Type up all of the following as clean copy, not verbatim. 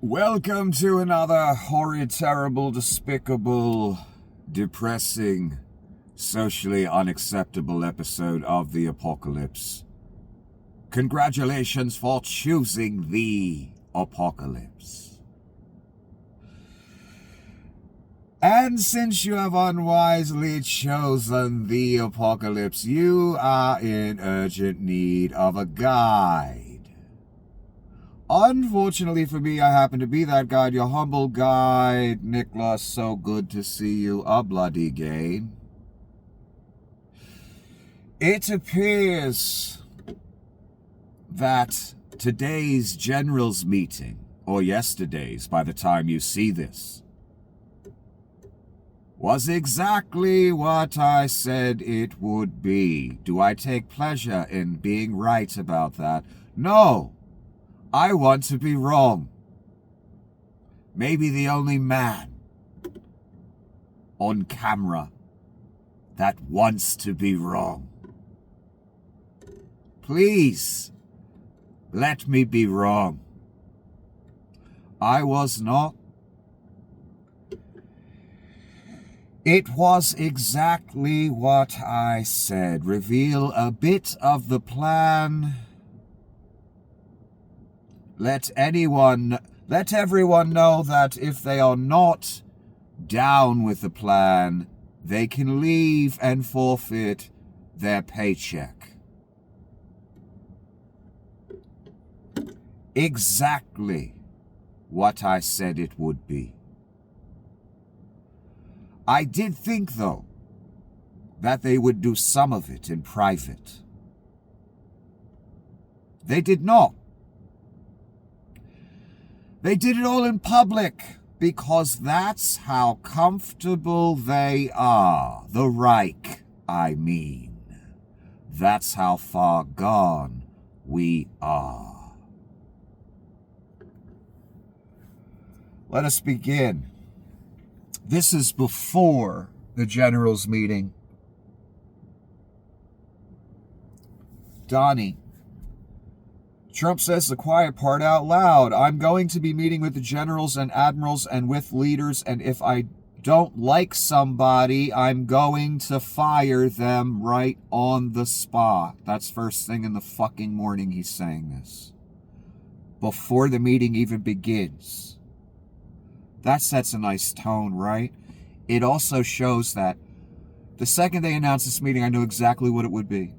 Welcome to another horrid, terrible, despicable, depressing, socially unacceptable episode of The Apocalypse. Congratulations for choosing The Apocalypse. And since you have unwisely chosen The Apocalypse, you are in urgent need of a guide. Unfortunately for me, I happen to be that guide, your humble guide, Nicholas. So good to see you a bloody gain. It appears that today's generals meeting, or yesterday's by the time you see this, was exactly what I said it would be. Do I take pleasure in being right about that? No. I want to be wrong. Maybe the only man on camera that wants to be wrong. Please, let me be wrong. I was not. It was exactly what I said. Reveal a bit of the plan. Let everyone know that if they are not down with the plan, they can leave and forfeit their paycheck. Exactly what I said it would be. I did think, though, that they would do some of it in private. They did not. They did it all in public because that's how comfortable they are. The Reich, I mean. That's how far gone we are. Let us begin. This is before the generals' meeting. Donnie. Trump says the quiet part out loud. I'm going to be meeting with the generals and admirals and with leaders, and if I don't like somebody, I'm going to fire them right on the spot. That's first thing in the fucking morning he's saying this. Before the meeting even begins. That sets a nice tone, right? It also shows that the second they announce this meeting, I knew exactly what it would be.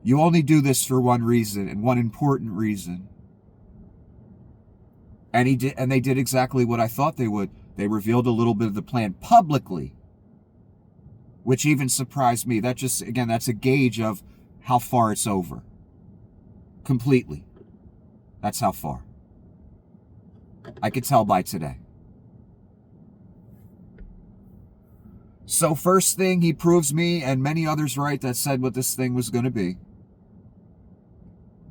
You only do this for one reason, and one important reason. And they did exactly what I thought they would. They revealed a little bit of the plan publicly, which even surprised me. That's a gauge of how far it's over. Completely. That's how far. I could tell by today. So first thing, he proves me and many others right that said what this thing was going to be.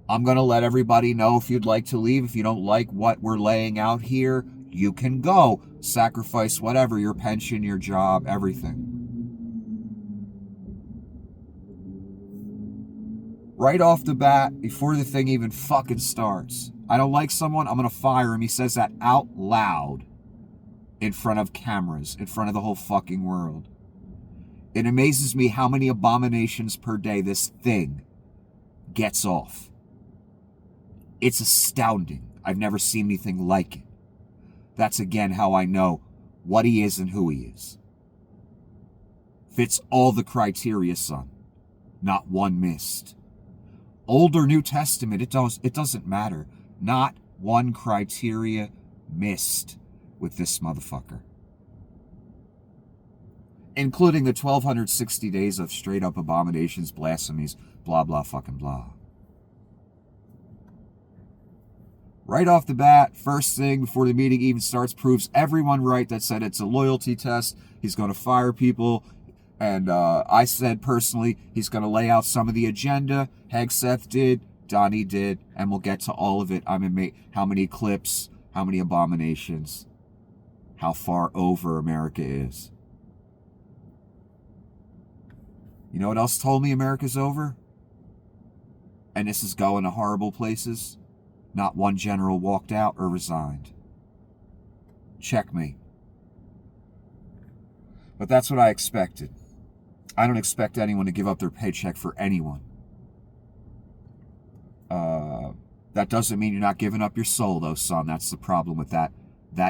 I'm going to let everybody know if you'd like to leave. If you don't like what we're laying out here, you can go. Sacrifice whatever, your pension, your job, everything. Right off the bat, before the thing even fucking starts, I don't like someone, I'm going to fire him. He says that out loud in front of cameras, in front of the whole fucking world. It amazes me how many abominations per day this thing gets off. It's astounding. I've never seen anything like it. That's again how I know what he is and who he is. Fits all the criteria, son. Not one missed. Old or New Testament, it doesn't matter. Not one criteria missed with this motherfucker. Including the 1,260 days of straight up abominations, blasphemies, blah, blah, fucking blah. Right off the bat, first thing before the meeting even starts, proves everyone right that said it's a loyalty test. He's going to fire people. And I said personally, he's going to lay out some of the agenda. Hegseth did, Donnie did, and we'll get to all of it. How many clips, how many abominations, how far over America is. You know what else told me America's over? And this is going to horrible places. Not one general walked out or resigned. Checkmate. But that's what I expected. I don't expect anyone to give up their paycheck for anyone. That doesn't mean you're not giving up your soul, though, son. That's the problem with that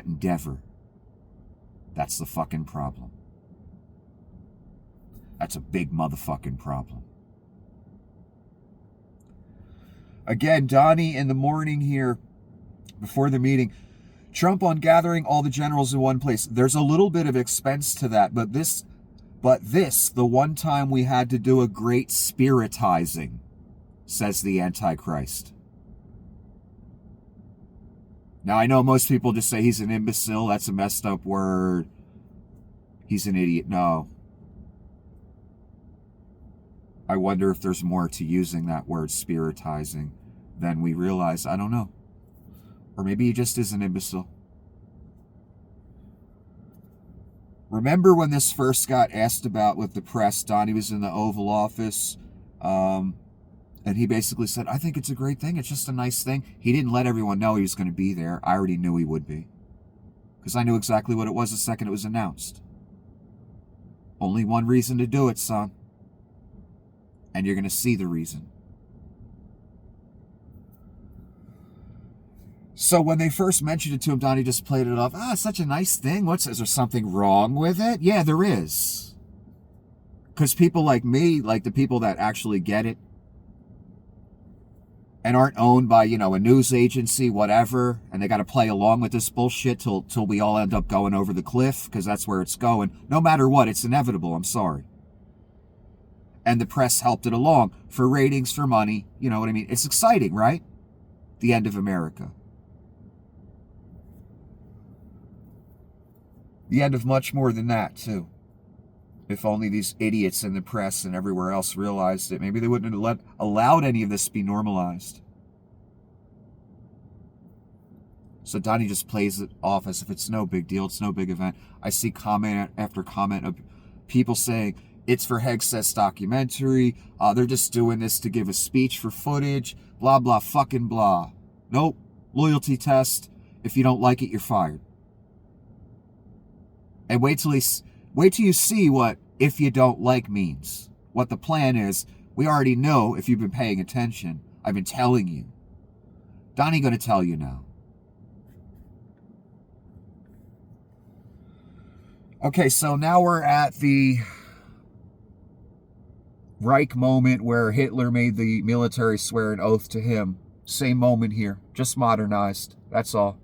endeavor. That's the fucking problem. That's a big motherfucking problem. Again, Donnie in the morning here, before the meeting, Trump on gathering all the generals in one place. There's a little bit of expense to that, but this, the one time we had to do a great spiritizing, says the Antichrist. Now, I know most people just say he's an imbecile. That's a messed up word. He's an idiot. No. I wonder if there's more to using that word spiritizing than we realize. I don't know. Or maybe he just is an imbecile. Remember when this first got asked about with the press? Donnie was in the Oval Office. And he basically said, I think it's a great thing. It's just a nice thing. He didn't let everyone know he was going to be there. I already knew he would be. Because I knew exactly what it was the second it was announced. Only one reason to do it, son. And you're going to see the reason. So when they first mentioned it to him, Donnie just played it off. It's such a nice thing. Is there something wrong with it? Yeah, there is. Because people like me, like the people that actually get it, and aren't owned by, a news agency, whatever, and they got to play along with this bullshit till we all end up going over the cliff, because that's where it's going. No matter what, it's inevitable. I'm sorry. And the press helped it along for ratings, for money. You know what I mean? It's exciting, right? The end of America. The end of much more than that, too. If only these idiots in the press and everywhere else realized it, maybe they wouldn't have allowed any of this to be normalized. So Donnie just plays it off as if it's no big deal, it's no big event. I see comment after comment of people saying, it's for Hegseth's documentary, they're just doing this to give a speech for footage, blah, blah, fucking blah. Nope, loyalty test. If you don't like it, you're fired. And wait till you see what "if you don't like" means. What the plan is. We already know if you've been paying attention. I've been telling you. Donnie gonna tell you now. Okay, so now we're at the Reich moment where Hitler made the military swear an oath to him. Same moment here, just modernized. That's all.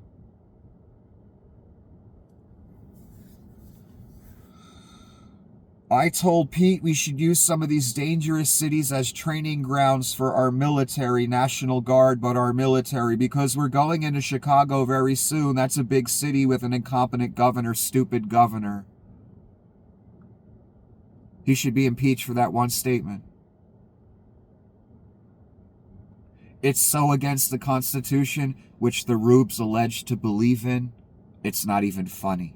I told Pete we should use some of these dangerous cities as training grounds for our military, National Guard, but our military, because we're going into Chicago very soon. That's a big city with an incompetent governor, stupid governor. He should be impeached for that one statement. It's so against the Constitution, which the Rubes alleged to believe in, it's not even funny.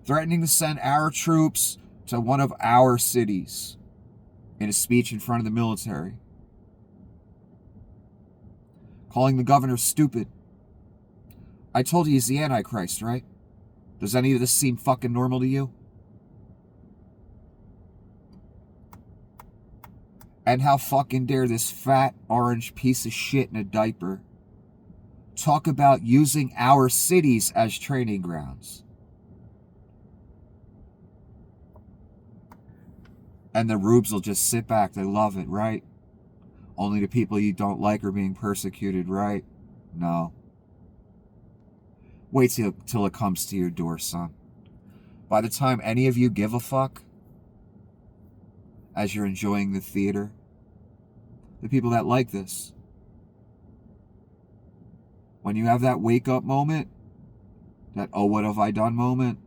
Threatening to send our troops to one of our cities in a speech in front of the military. Calling the governor stupid. I told you he's the Antichrist, right? Does any of this seem fucking normal to you? And how fucking dare this fat orange piece of shit in a diaper talk about using our cities as training grounds. And the Rubes will just sit back. They love it, right? Only the people you don't like are being persecuted, right? No. Wait till it comes to your door, son. By the time any of you give a fuck, as you're enjoying the theater, the people that like this, when you have that wake-up moment, that "oh, what have I done" moment,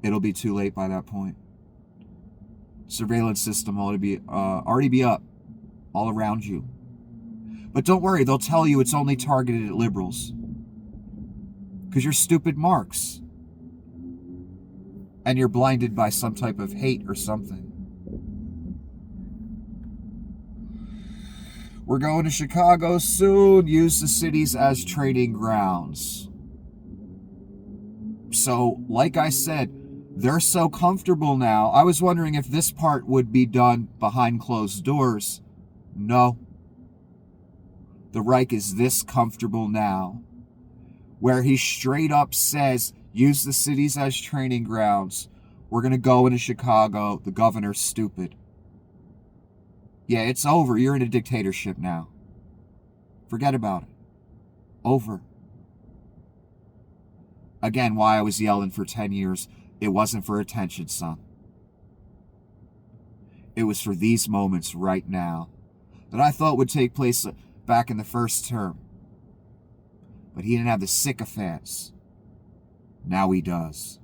it'll be too late by that point. Surveillance system ought to already be up all around you. But don't worry, they'll tell you it's only targeted at liberals. Because you're stupid marks. And you're blinded by some type of hate or something. We're going to Chicago soon. Use the cities as training grounds. So, like I said, they're so comfortable now. I was wondering if this part would be done behind closed doors. No. The Reich is this comfortable now, where he straight up says, use the cities as training grounds. We're going to go into Chicago. The governor's stupid. Yeah, it's over. You're in a dictatorship now. Forget about it. Over. Again, why I was yelling for 10 years. It wasn't for attention, son. It was for these moments right now that I thought would take place back in the first term. But he didn't have the sycophants. Now he does.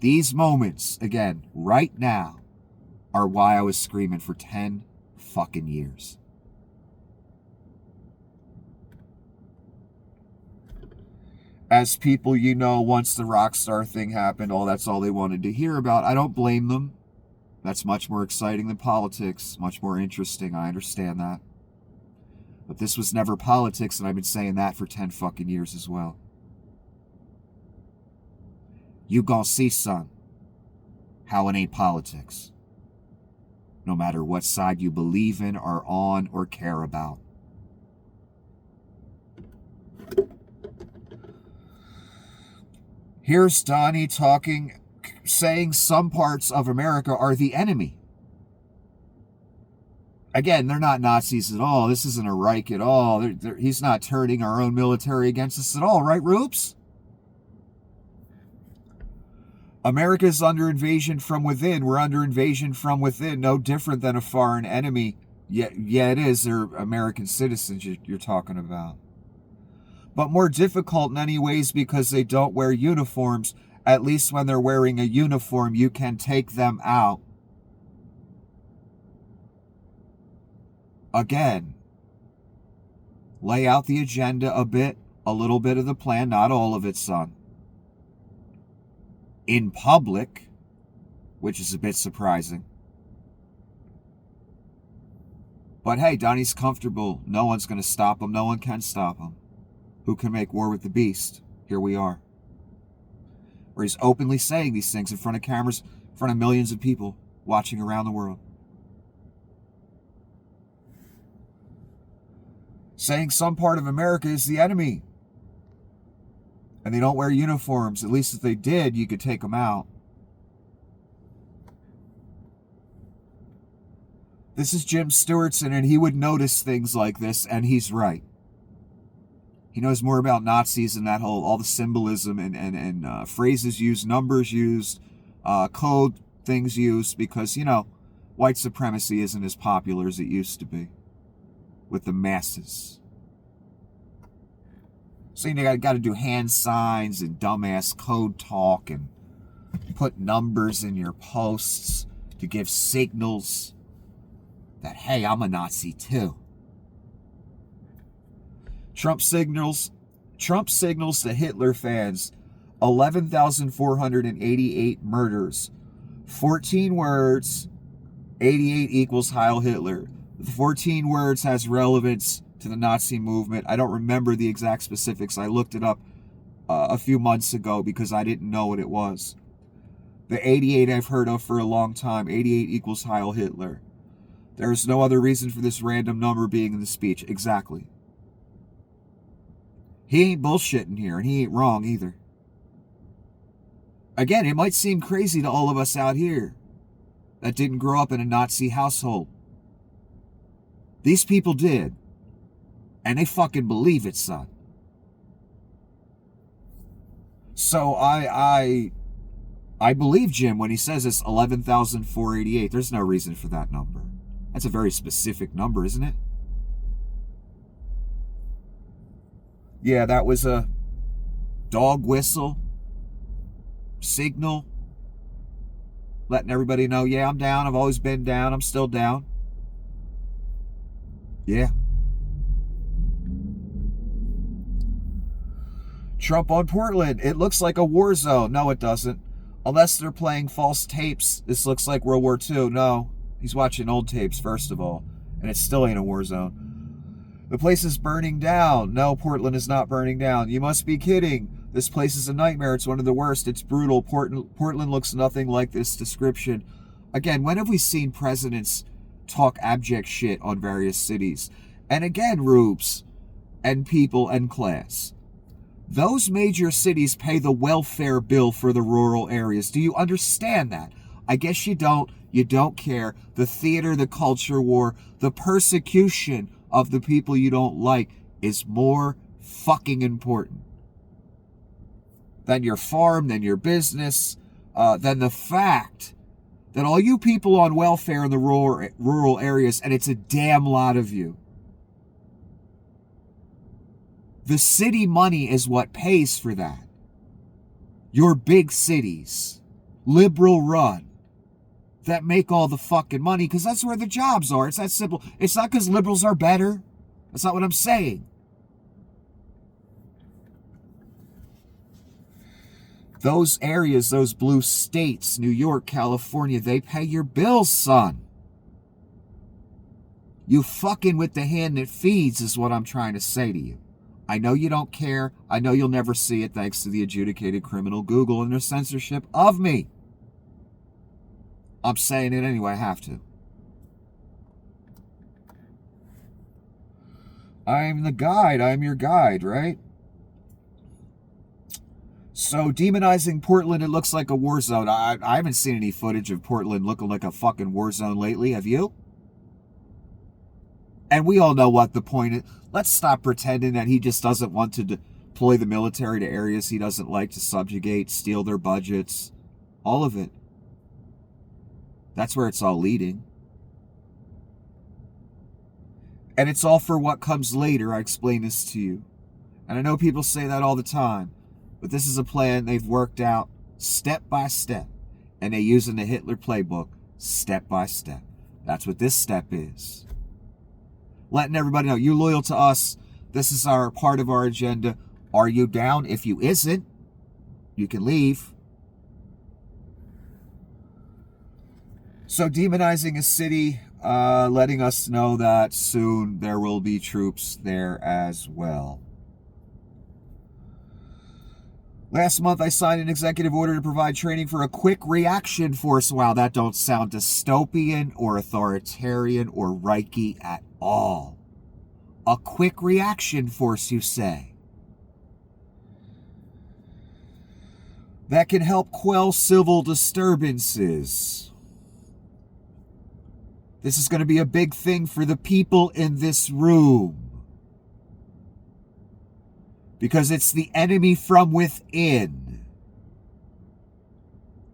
These moments, again, right now, are why I was screaming for 10 fucking years. As people, you know, once the Rockstar thing happened, that's all they wanted to hear about. I don't blame them. That's much more exciting than politics, much more interesting. I understand that. But this was never politics, and I've been saying that for 10 fucking years as well. You gon' see, son, how it ain't politics. No matter what side you believe in, are on, or care about. Here's Donnie talking, saying some parts of America are the enemy. Again, they're not Nazis at all. This isn't a Reich at all. He's not turning our own military against us at all, right, Roops? America's under invasion from within. We're under invasion from within. No different than a foreign enemy. Yeah, it is. They're American citizens you're talking about. But more difficult in any ways because they don't wear uniforms. At least when they're wearing a uniform, you can take them out. Again, lay out the agenda a little bit of the plan, not all of it, son. In public, which is a bit surprising. But hey, Donnie's comfortable. No one's going to stop him. No one can stop him. Who can make war with the beast? Here we are. Where he's openly saying these things in front of cameras, in front of millions of people watching around the world. Saying some part of America is the enemy. And they don't wear uniforms. At least if they did, you could take them out. This is Jim Stewartson, and he would notice things like this, and he's right. He knows more about Nazis and that whole, all the symbolism and phrases used, numbers used, code things used, because, you know, white supremacy isn't as popular as it used to be with the masses. So you got to do hand signs and dumbass code talk and put numbers in your posts to give signals that, hey, I'm a Nazi too. Trump signals to Hitler fans 11,488 murders. 14 words, 88 equals Heil Hitler. The 14 words has relevance to the Nazi movement. I don't remember the exact specifics. I looked it up a few months ago because I didn't know what it was. The 88 I've heard of for a long time. 88 equals Heil Hitler. There's no other reason for this random number being in the speech. Exactly. He ain't bullshitting here, and he ain't wrong either. Again, it might seem crazy to all of us out here that didn't grow up in a Nazi household. These people did. And they fucking believe it, son. So I believe Jim when he says it's 11,488. There's no reason for that number. That's a very specific number, isn't it? Yeah, that was a dog whistle, signal, letting everybody know, yeah, I'm down. I've always been down. I'm still down. Yeah. Trump on Portland. It looks like a war zone. No, it doesn't. Unless they're playing false tapes. This looks like World War II. No, he's watching old tapes, first of all. And it still ain't a war zone. The place is burning down. No, Portland is not burning down. You must be kidding. This place is a nightmare. It's one of the worst. It's brutal. Portland looks nothing like this description. Again, when have we seen presidents talk abject shit on various cities? And again, Rubes and people and class. Those major cities pay the welfare bill for the rural areas. Do you understand that? I guess you don't. You don't care. The theater, the culture war, the persecution of the people you don't like is more fucking important than your farm, than your business, than the fact that all you people on welfare in the rural areas, and it's a damn lot of you, the city money is what pays for that. Your big cities, liberal run, that make all the fucking money because that's where the jobs are. It's that simple. It's not because liberals are better. That's not what I'm saying. Those areas, those blue states, New York, California, they pay your bills, son. You fucking with the hand that feeds is what I'm trying to say to you. I know you don't care. I know you'll never see it thanks to the adjudicated criminal Google and their censorship of me. I'm saying it anyway, I have to. I'm the guide. I'm your guide, right? So demonizing Portland, it looks like a war zone. I haven't seen any footage of Portland looking like a fucking war zone lately. Have you? And we all know what the point is. Let's stop pretending that he just doesn't want to deploy the military to areas he doesn't like, to subjugate, steal their budgets. All of it. That's where it's all leading. And it's all for what comes later. I explain this to you. And I know people say that all the time. But this is a plan they've worked out step by step. And they use in the Hitler playbook step by step. That's what this step is. Letting everybody know, you loyal to us. This is our part of our agenda. Are you down? If you isn't, you can leave. So demonizing a city, letting us know that soon there will be troops there as well. Last month, I signed an executive order to provide training for a quick reaction force. Wow, that don't sound dystopian or authoritarian or Reiki at all. A quick reaction force, you say? That can help quell civil disturbances. This is going to be a big thing for the people in this room. Because it's the enemy from within.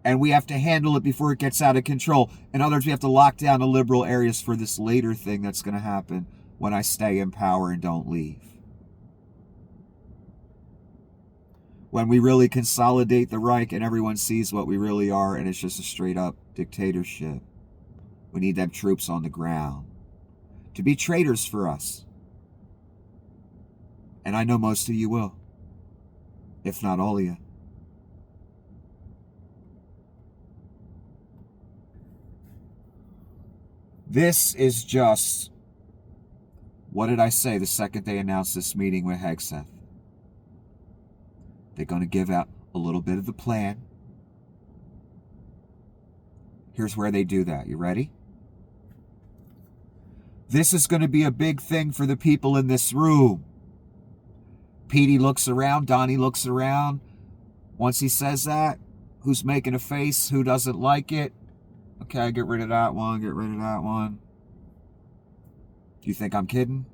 And we have to handle it before it gets out of control. In other words, we have to lock down the liberal areas for this later thing that's going to happen when I stay in power and don't leave. When we really consolidate the Reich and everyone sees what we really are and it's just a straight up dictatorship. We need them troops on the ground to be traitors for us. And I know most of you will, if not all of you. This is just, what did I say the second they announced this meeting with Hegseth? They're going to give out a little bit of the plan. Here's where they do that. You ready? This is going to be a big thing for the people in this room. Petey looks around, Donnie looks around. Once he says that, who's making a face? Who doesn't like it? Okay, get rid of that one, get rid of that one. Do you think I'm kidding?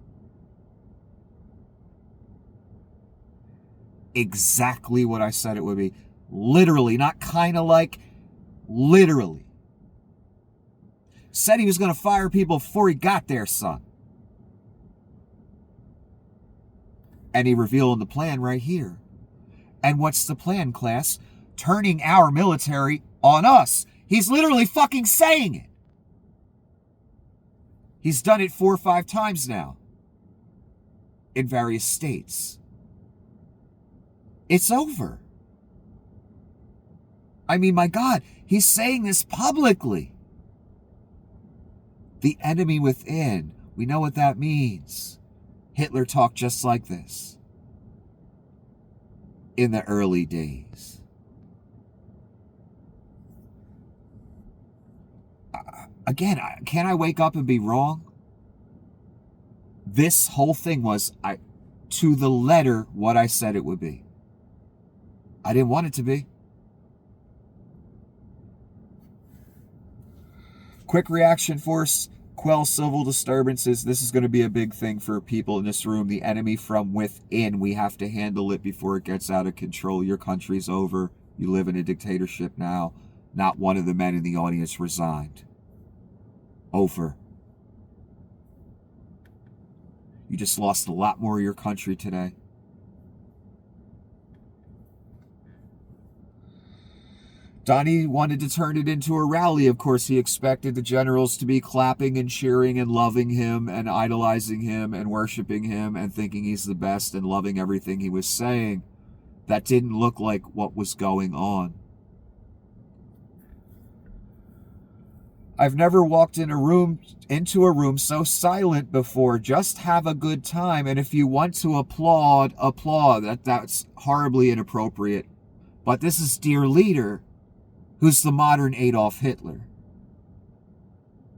Exactly what I said it would be. Literally, not kind of like, literally. Said he was going to fire people before he got there, son. And he revealed the plan right here. And what's the plan, class? Turning our military on us. He's literally fucking saying it. He's done it 4 or 5 times now. In various states. It's over. I mean, my God, he's saying this publicly. The enemy within. We know what that means. Hitler talked just like this in the early days. Again, can I wake up and be wrong? This whole thing was to the letter what I said it would be. I didn't want it to be. Quick reaction force, quell civil disturbances. This is going to be a big thing for people in this room. The enemy from within. We have to handle it before it gets out of control. Your country's over. You live in a dictatorship now. Not one of the men in the audience resigned. Over. You just lost a lot more of your country today. Donnie wanted to turn it into a rally. Of course, he expected the generals to be clapping and cheering and loving him and idolizing him and worshiping him and thinking he's the best and loving everything he was saying. That didn't look like what was going on. I've never walked into a room so silent before. Just have a good time. And if you want to applaud. That's horribly inappropriate. But this is dear leader, who's the modern Adolf Hitler.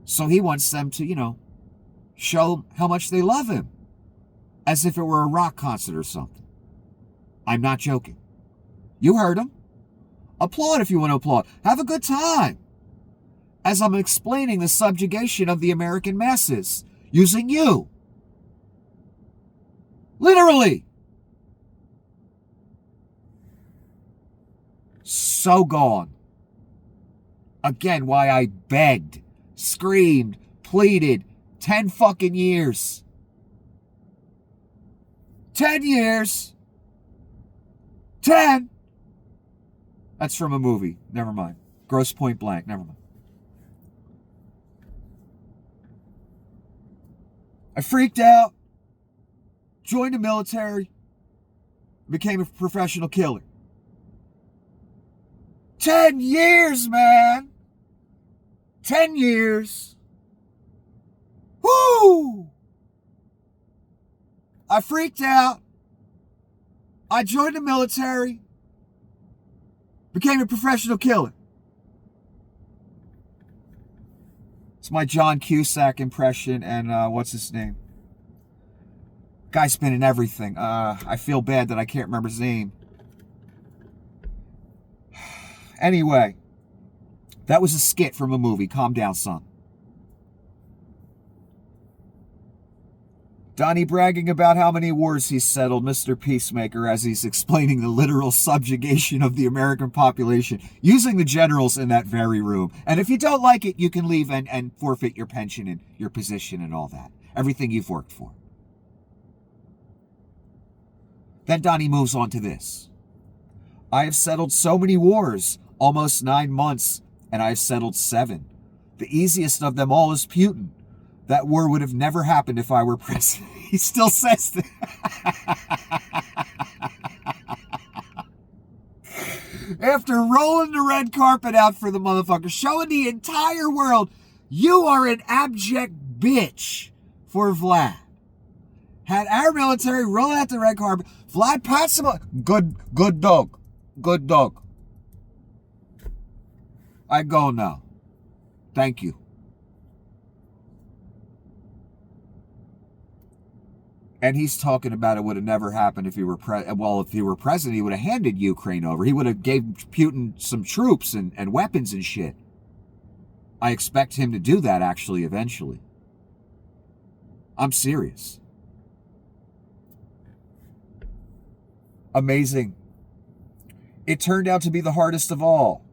So he wants them to, show how much they love him. As if it were a rock concert or something. I'm not joking. You heard him. Applaud if you want to applaud. Have a good time. As I'm explaining the subjugation of the American masses. Using you. Literally. So gone. Again, why I begged, screamed, pleaded, 10 fucking years. 10 years. 10. That's from a movie. Never mind. Gross Point Blank. Never mind. I freaked out, joined the military, became a professional killer. 10 years, man. 10 years. Woo! I freaked out. I joined the military. Became a professional killer. It's my John Cusack impression and what's his name? Guy's been in everything. I feel bad that I can't remember his name. Anyway, that was a skit from a movie. Calm down, son. Donnie bragging about how many wars he's settled, Mr. Peacemaker, as he's explaining the literal subjugation of the American population, using the generals in that very room. And if you don't like it, you can leave and forfeit your pension and your position and all that. Everything you've worked for. Then Donnie moves on to this. I have settled so many wars, almost 9 months, and I've settled 7. The easiest of them all is Putin. That war would have never happened if I were president. He still says that. After rolling the red carpet out for the motherfucker, showing the entire world, you are an abject bitch for Vlad. Had our military roll out the red carpet, Vlad pats him up. Good dog. Good dog. I go now. Thank you. And he's talking about it would have never happened if he were if he were president, he would have handed Ukraine over. He would have gave Putin some troops and weapons and shit. I expect him to do that actually eventually. I'm serious. Amazing. It turned out to be the hardest of all.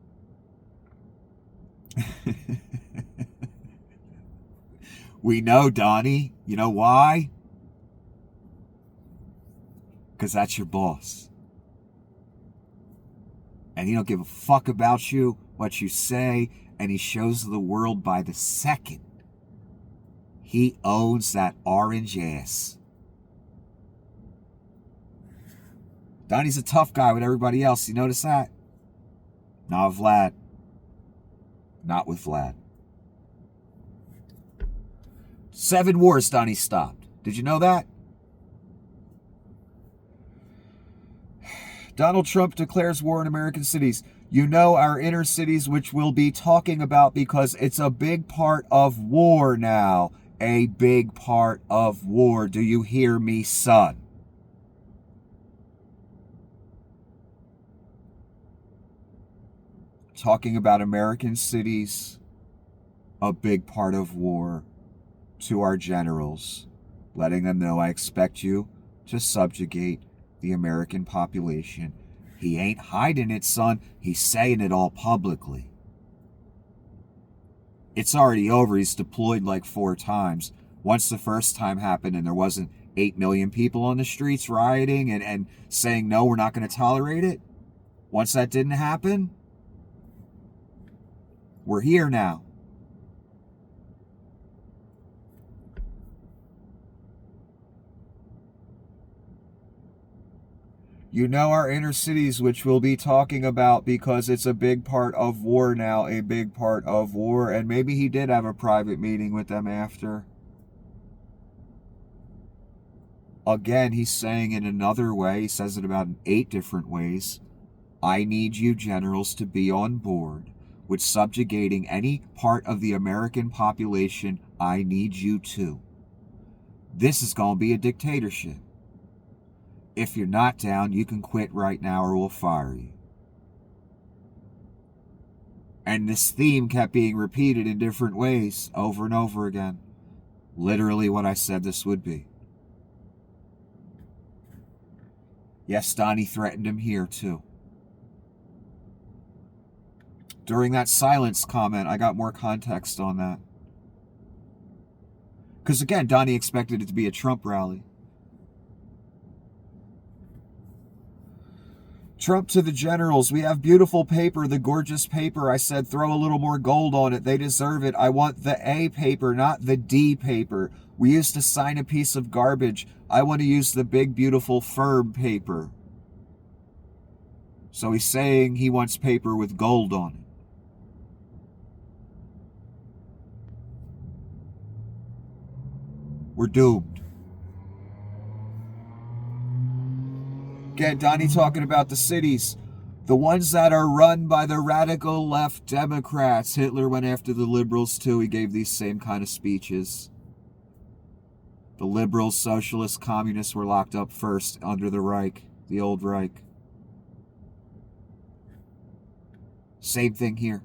We know, Donnie. You know why? Because that's your boss. And he don't give a fuck about you, what you say, and he shows the world by the second. He owns that orange ass. Donnie's a tough guy with everybody else. You notice that? Not with Vlad. Not with Vlad. 7 wars Donnie stopped. Did you know that? Donald Trump declares war on American cities. You know our inner cities, which we'll be talking about because it's a big part of war now. A big part of war. Do you hear me, son? Talking about American cities, a big part of war, to our generals, letting them know I expect you to subjugate the American population. He ain't hiding it, son. He's saying it all publicly. It's already over. He's deployed like 4 times. Once the first time happened and there wasn't 8 million people on the streets rioting and saying, no, we're not going to tolerate it. Once that didn't happen, we're here now. You know our inner cities, which we'll be talking about because it's a big part of war now, a big part of war. And maybe he did have a private meeting with them after. Again, he's saying in another way, he says it about 8 different ways. I need you generals to be on board with subjugating any part of the American population. I need you to. This is going to be a dictatorship. If you're not down, you can quit right now or we'll fire you. And this theme kept being repeated in different ways over and over again. Literally what I said this would be. Yes, Donnie threatened him here too. During that silence comment, I got more context on that. Because again, Donnie expected it to be a Trump rally. Trump to the generals, we have beautiful paper, the gorgeous paper. I said throw a little more gold on it. They deserve it. I want the A paper, not the D paper. We used to sign a piece of garbage. I want to use the big, beautiful, firm paper. So he's saying he wants paper with gold on it. We're doomed. Again, Donnie talking about the cities, the ones that are run by the radical left Democrats. Hitler went after the liberals too. He gave these same kind of speeches. The liberals, socialists, communists were locked up first under the Reich, the old Reich. Same thing here.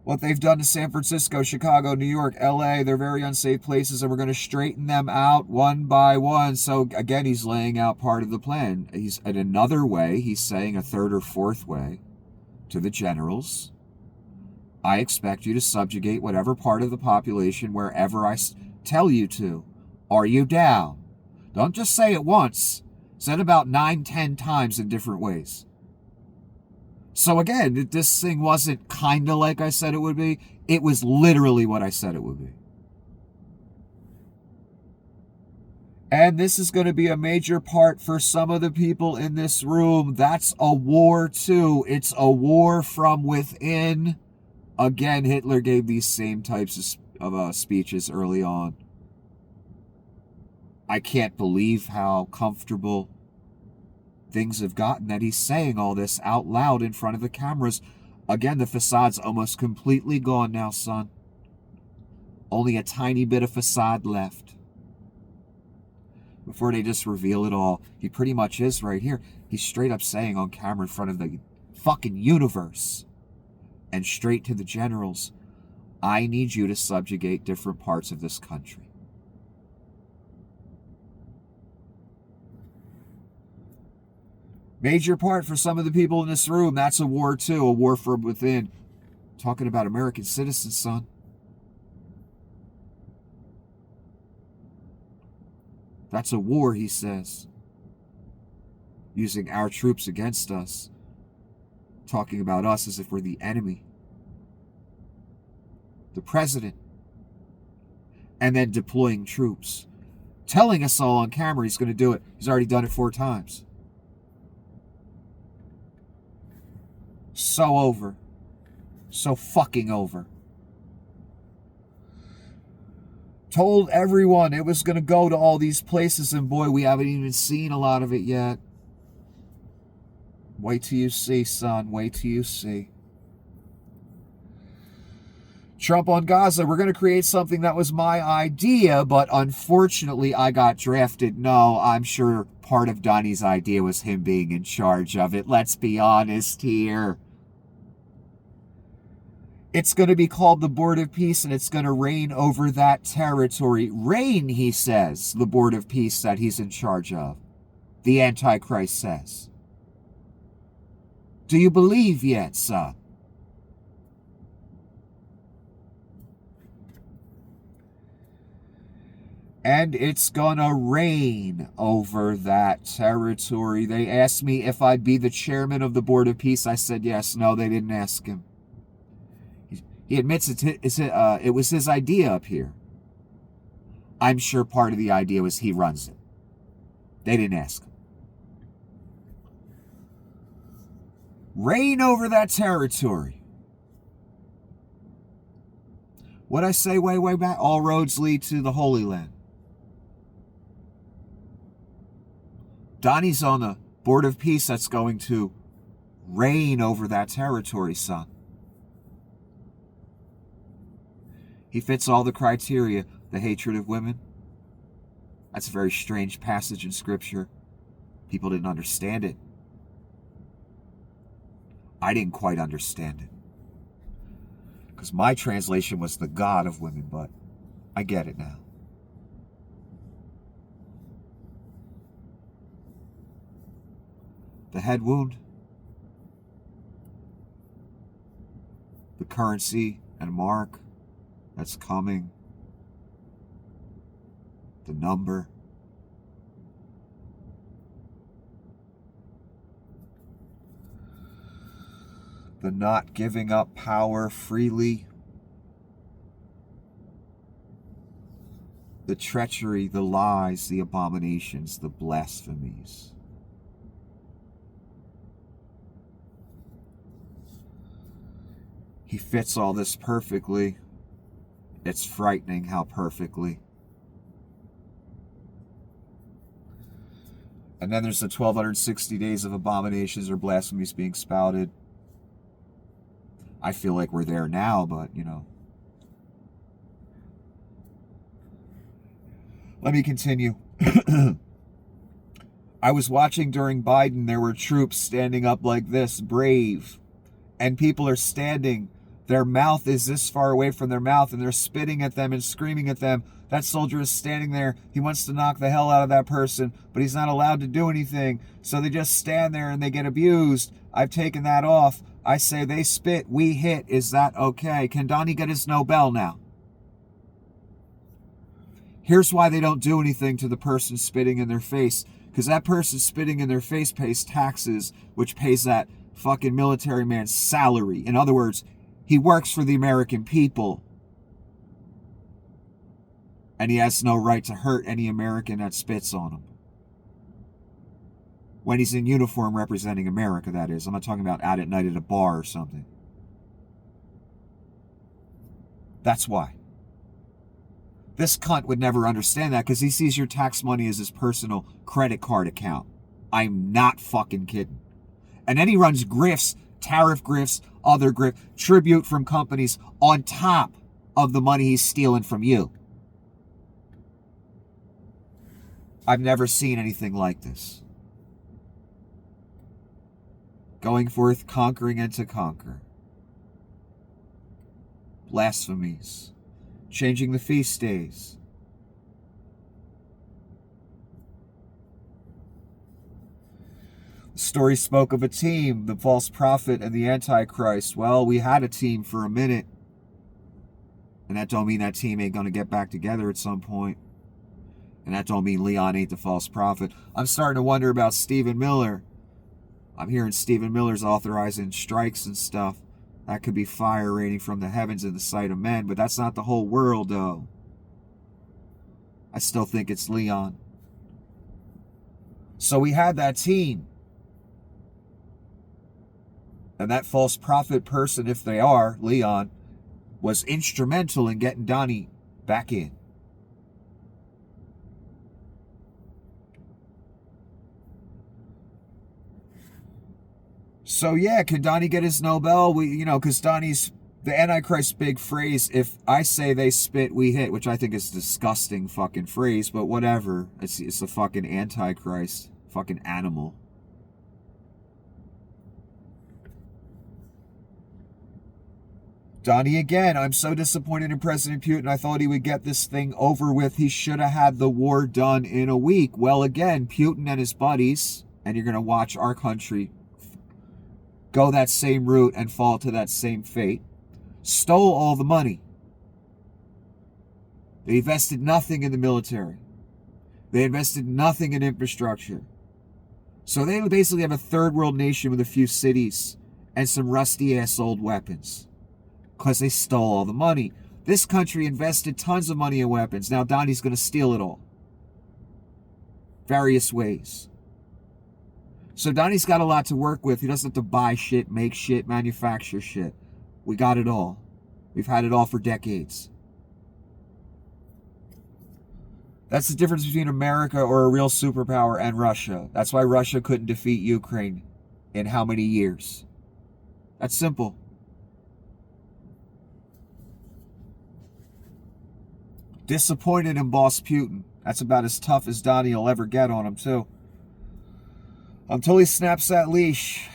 What they've done to San Francisco, Chicago, New York, LA, they're very unsafe places, and we're going to straighten them out one by one. So again, he's laying out part of the plan. He's in another way, he's saying a third or fourth way to the generals. I expect you to subjugate whatever part of the population wherever I tell you to. Are you down? Don't just say it once. Say it about 9-10 times in different ways. So again, this thing wasn't kind of like I said it would be. It was literally what I said it would be. And this is going to be a major part for some of the people in this room. That's a war too. It's a war from within. Again, Hitler gave these same types of speeches early on. I can't believe how comfortable things have gotten that he's saying all this out loud in front of the cameras. Again, the facade's almost completely gone now, son. Only a tiny bit of facade left. Before they just reveal it all, he pretty much is right here. He's straight up saying on camera in front of the fucking universe and straight to the generals, I need you to subjugate different parts of this country. Major part for some of the people in this room. That's a war too, a war from within. Talking about American citizens, son. That's a war, he says. Using our troops against us. Talking about us as if we're the enemy. The president. And then deploying troops. Telling us all on camera he's going to do it. He's already done it 4 times. So over. So fucking over. Told everyone it was going to go to all these places, and boy, we haven't even seen a lot of it yet. Wait till you see, son. Wait till you see. Trump on Gaza, we're going to create something that was my idea, but unfortunately I got drafted. No, I'm sure part of Donnie's idea was him being in charge of it. Let's be honest here. It's going to be called the Board of Peace, and it's going to reign over that territory. Reign, he says, the Board of Peace that he's in charge of. The Antichrist says. Do you believe yet, son? And it's gonna reign over that territory. They asked me if I'd be the chairman of the Board of Peace. I said yes. No, they didn't ask him. He admits it was his idea up here. I'm sure part of the idea was he runs it. They didn't ask him. Reign over that territory. What'd I say way back? All roads lead to the Holy Land. Donnie's on the Board of Peace that's going to reign over that territory, son. He fits all the criteria. The hatred of women. That's a very strange passage in Scripture. People didn't understand it. I didn't quite understand it. Because my translation was the God of women, but I get it now. The head wound, the currency and mark that's coming, the number, the not giving up power freely, the treachery, the lies, the abominations, the blasphemies. He fits all this perfectly. It's frightening how perfectly. And then there's the 1260 days of abominations or blasphemies being spouted. I feel like we're there now, but, you know. Let me continue. I was watching during Biden, there were troops standing up like this, brave. And people are standing. Their mouth is this far away from their mouth, and they're spitting at them and screaming at them. That soldier is standing there. He wants to knock the hell out of that person, but he's not allowed to do anything. So they just stand there and they get abused. I've taken that off. I say they spit, we hit. Is that okay? Can Donnie get his Nobel now? Here's why they don't do anything to the person spitting in their face. Because that person spitting in their face pays taxes, which pays that fucking military man's salary. In other words, he works for the American people. And he has no right to hurt any American that spits on him. When he's in uniform representing America, that is. I'm not talking about out at night at a bar or something. That's why. This cunt would never understand that because he sees your tax money as his personal credit card account. I'm not fucking kidding. And then he runs grifts, tariff grifts, other grifts, tribute from companies on top of the money he's stealing from you. I've never seen anything like this. Going forth, conquering and to conquer. Blasphemies. Changing the feast days. The story spoke of a team, the false prophet and the Antichrist. Well, we had a team for a minute. And that don't mean that team ain't going to get back together at some point. And that don't mean Leon ain't the false prophet. I'm starting to wonder about Stephen Miller. I'm hearing Stephen Miller's authorizing strikes and stuff. That could be fire raining from the heavens in the sight of men, but that's not the whole world, though. I still think it's Leon. So we had that team. And that false prophet person, if they are, Leon, was instrumental in getting Donnie back in. So yeah, can Donnie get his Nobel? Because Donnie's the Antichrist big phrase. If I say they spit, we hit, which I think is a disgusting fucking phrase, but whatever. It's a fucking Antichrist, fucking animal. Donnie again, I'm so disappointed in President Putin. I thought he would get this thing over with. He should have had the war done in a week. Well, again, Putin and his buddies, and you're going to watch our country go that same route and fall to that same fate, stole all the money. They invested nothing in the military. They invested nothing in infrastructure. So they basically have a third world nation with a few cities and some rusty ass old weapons because they stole all the money. This country invested tons of money in weapons. Now Donnie's going to steal it all. Various ways. So Donnie's got a lot to work with. He doesn't have to buy shit, make shit, manufacture shit. We got it all. We've had it all for decades. That's the difference between America or a real superpower and Russia. That's why Russia couldn't defeat Ukraine in how many years? That's simple. Disappointed in Boss Putin. That's about as tough as Donnie will ever get on him, too. Until he snaps that leash.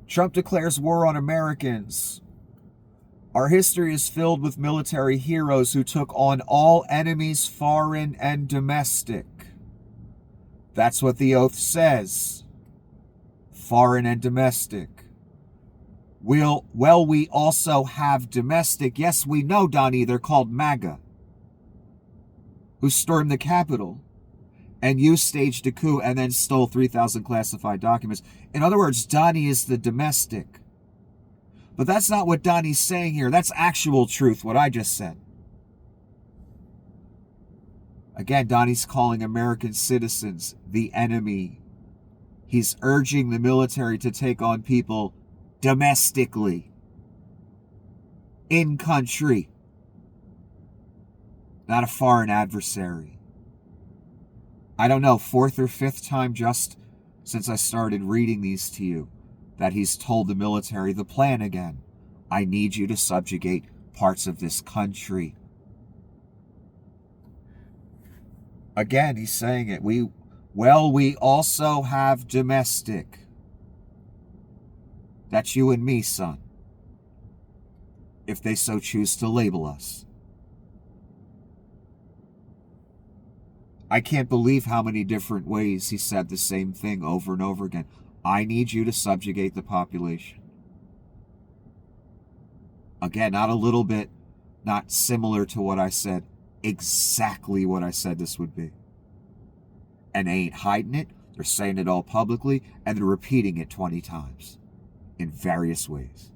Trump declares war on Americans. Our history is filled with military heroes who took on all enemies, foreign and domestic. That's what the oath says. Foreign and domestic. We also have domestic. Yes, we know, Donnie, they're called MAGA. Who stormed the Capitol. And you staged a coup and then stole 3,000 classified documents. In other words, Donnie is the domestic. But that's not what Donnie's saying here. That's actual truth, what I just said. Again, Donnie's calling American citizens the enemy. He's urging the military to take on people domestically. In country. Not a foreign adversary. I don't know, 4th or 5th time just since I started reading these to you, that he's told the military the plan again. I need you to subjugate parts of this country. Again, he's saying it. We also have domestic. That's you and me, son. If they so choose to label us. I can't believe how many different ways he said the same thing over and over again. I need you to subjugate the population. Again, not a little bit, not similar to what I said. Exactly what I said this would be. And they ain't hiding it. They're saying it all publicly, and they're repeating it 20 times in various ways.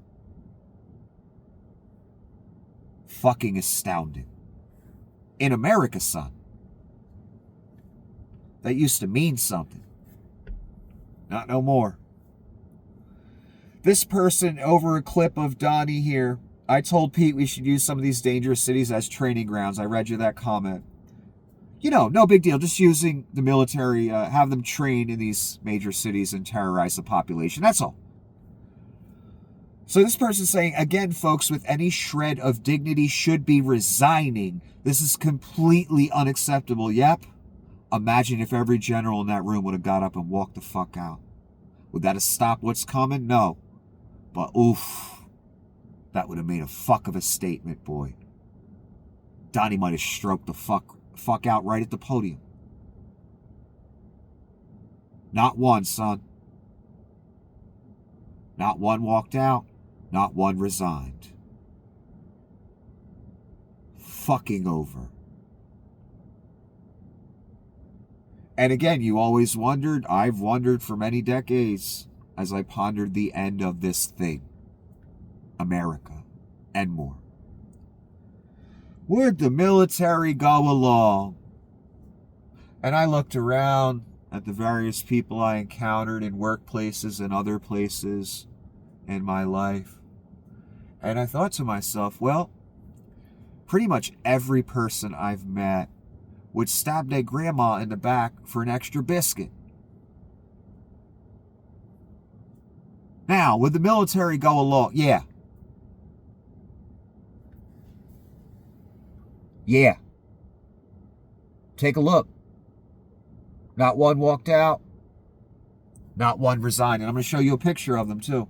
Fucking astounding. In America, son. That used to mean something. Not no more. This person, over a clip of Donnie here, I told Pete we should use some of these dangerous cities as training grounds. I read you that comment. No big deal. Just using the military, have them train in these major cities and terrorize the population. That's all. So this person's saying, again, folks, with any shred of dignity should be resigning. This is completely unacceptable. Yep. Imagine if every general in that room would have got up and walked the fuck out. Would that have stopped what's coming? No. But oof. That would have made a fuck of a statement, boy. Donnie might have stroked the fuck out right at the podium. Not one, son. Not one walked out. Not one resigned. Fucking over. And again, you always wondered, I've wondered for many decades as I pondered the end of this thing. America and more. Would the military go along? And I looked around at the various people I encountered in workplaces and other places in my life. And I thought to myself, well, pretty much every person I've met would stab their grandma in the back for an extra biscuit. Now, would the military go along? Yeah. Yeah. Take a look. Not one walked out. Not one resigned. And I'm going to show you a picture of them, too.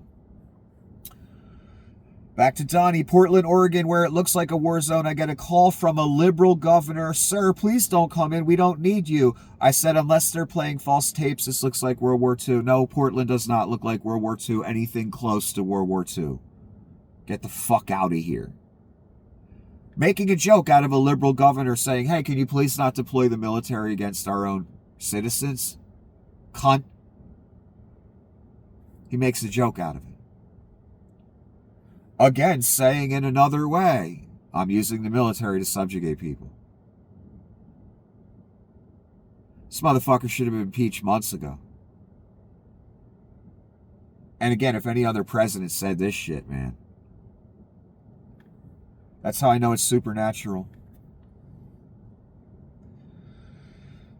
Back to Donnie, Portland, Oregon, where it looks like a war zone. I get a call from a liberal governor. Sir, please don't come in. We don't need you. I said, unless they're playing false tapes, this looks like World War II. No, Portland does not look like World War II. Anything close to World War II. Get the fuck out of here. Making a joke out of a liberal governor saying, hey, can you please not deploy the military against our own citizens? Cunt. He makes a joke out of it. Again, saying in another way, I'm using the military to subjugate people. This motherfucker should have been impeached months ago. And again, if any other president said this shit, man. That's how I know it's supernatural.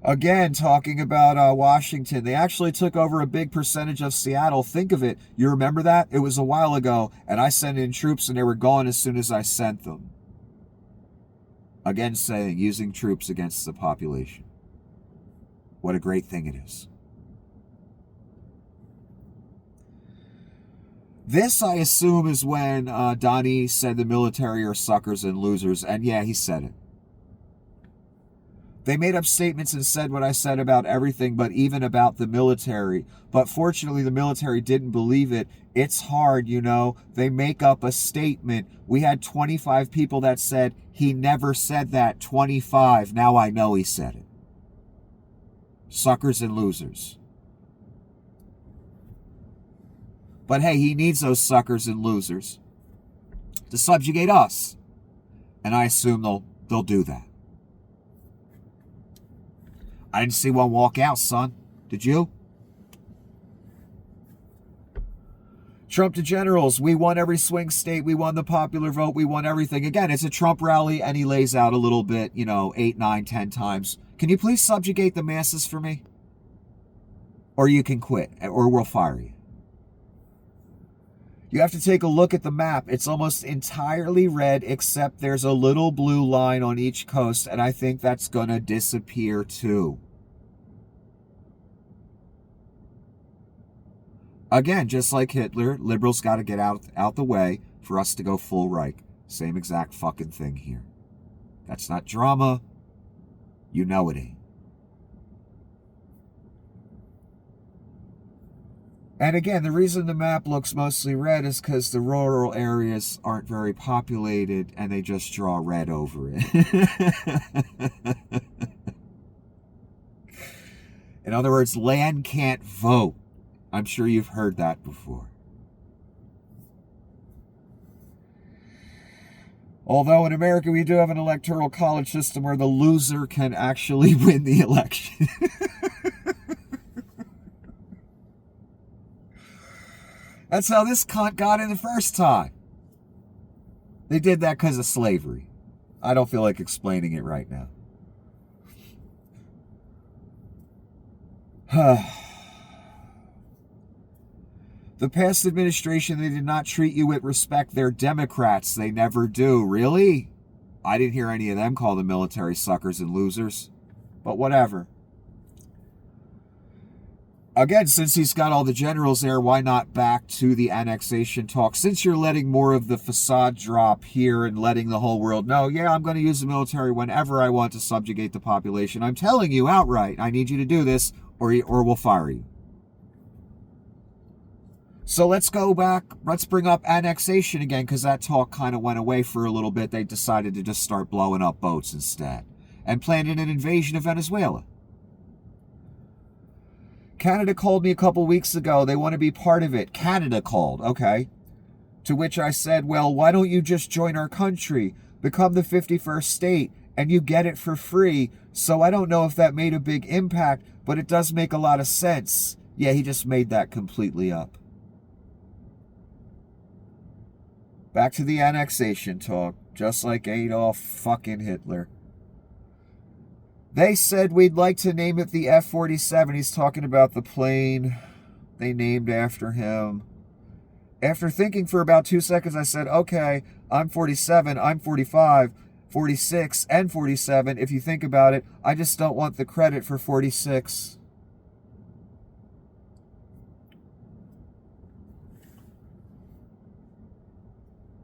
Again, talking about Washington, they actually took over a big percentage of Seattle. Think of it. You remember that? It was a while ago, and I sent in troops, and they were gone as soon as I sent them. Again, saying, using troops against the population. What a great thing it is. This, I assume, is when Donnie said the military are suckers and losers, and yeah, he said it. They made up statements and said what I said about everything, but even about the military. But fortunately, the military didn't believe it. It's hard, you know. They make up a statement. We had 25 people that said, he never said that. 25. Now I know he said it. Suckers and losers. But hey, he needs those suckers and losers to subjugate us. And I assume they'll do that. I didn't see one walk out, son. Did you? Trump to generals. We won every swing state. We won the popular vote. We won everything. Again, it's a Trump rally, and he lays out a little bit, 8, 9, 10 times. Can you please subjugate the masses for me? Or you can quit, or we'll fire you. You have to take a look at the map. It's almost entirely red, except there's a little blue line on each coast, and I think that's going to disappear too. Again, just like Hitler, liberals got to get out the way for us to go full Reich. Same exact fucking thing here. That's not drama. You know it ain't. And again, the reason the map looks mostly red is because the rural areas aren't very populated and they just draw red over it. In other words, land can't vote. I'm sure you've heard that before. Although in America we do have an electoral college system where the loser can actually win the election. That's how this cunt got in the first time. They did that because of slavery. I don't feel like explaining it right now. The past administration, they did not treat you with respect. They're Democrats. They never do. Really? I didn't hear any of them call the military suckers and losers. But whatever. Again, since he's got all the generals there, why not back to the annexation talk? Since you're letting more of the facade drop here and letting the whole world know, yeah, I'm going to use the military whenever I want to subjugate the population. I'm telling you outright, I need you to do this or we'll fire you. So let's go back. Let's bring up annexation again because that talk kind of went away for a little bit. They decided to just start blowing up boats instead and planning an invasion of Venezuela. Canada called me a couple weeks ago. They want to be part of it. Canada called, okay. To which I said, well, why don't you just join our country, become the 51st state, and you get it for free? So I don't know if that made a big impact, but it does make a lot of sense. Yeah, he just made that completely up. Back to the annexation talk, just like Adolf fucking Hitler. They said we'd like to name it the F-47. He's talking about the plane they named after him. After thinking for about 2 seconds, I said, okay, I'm 47, I'm 45, 46, and 47. If you think about it, I just don't want the credit for 46.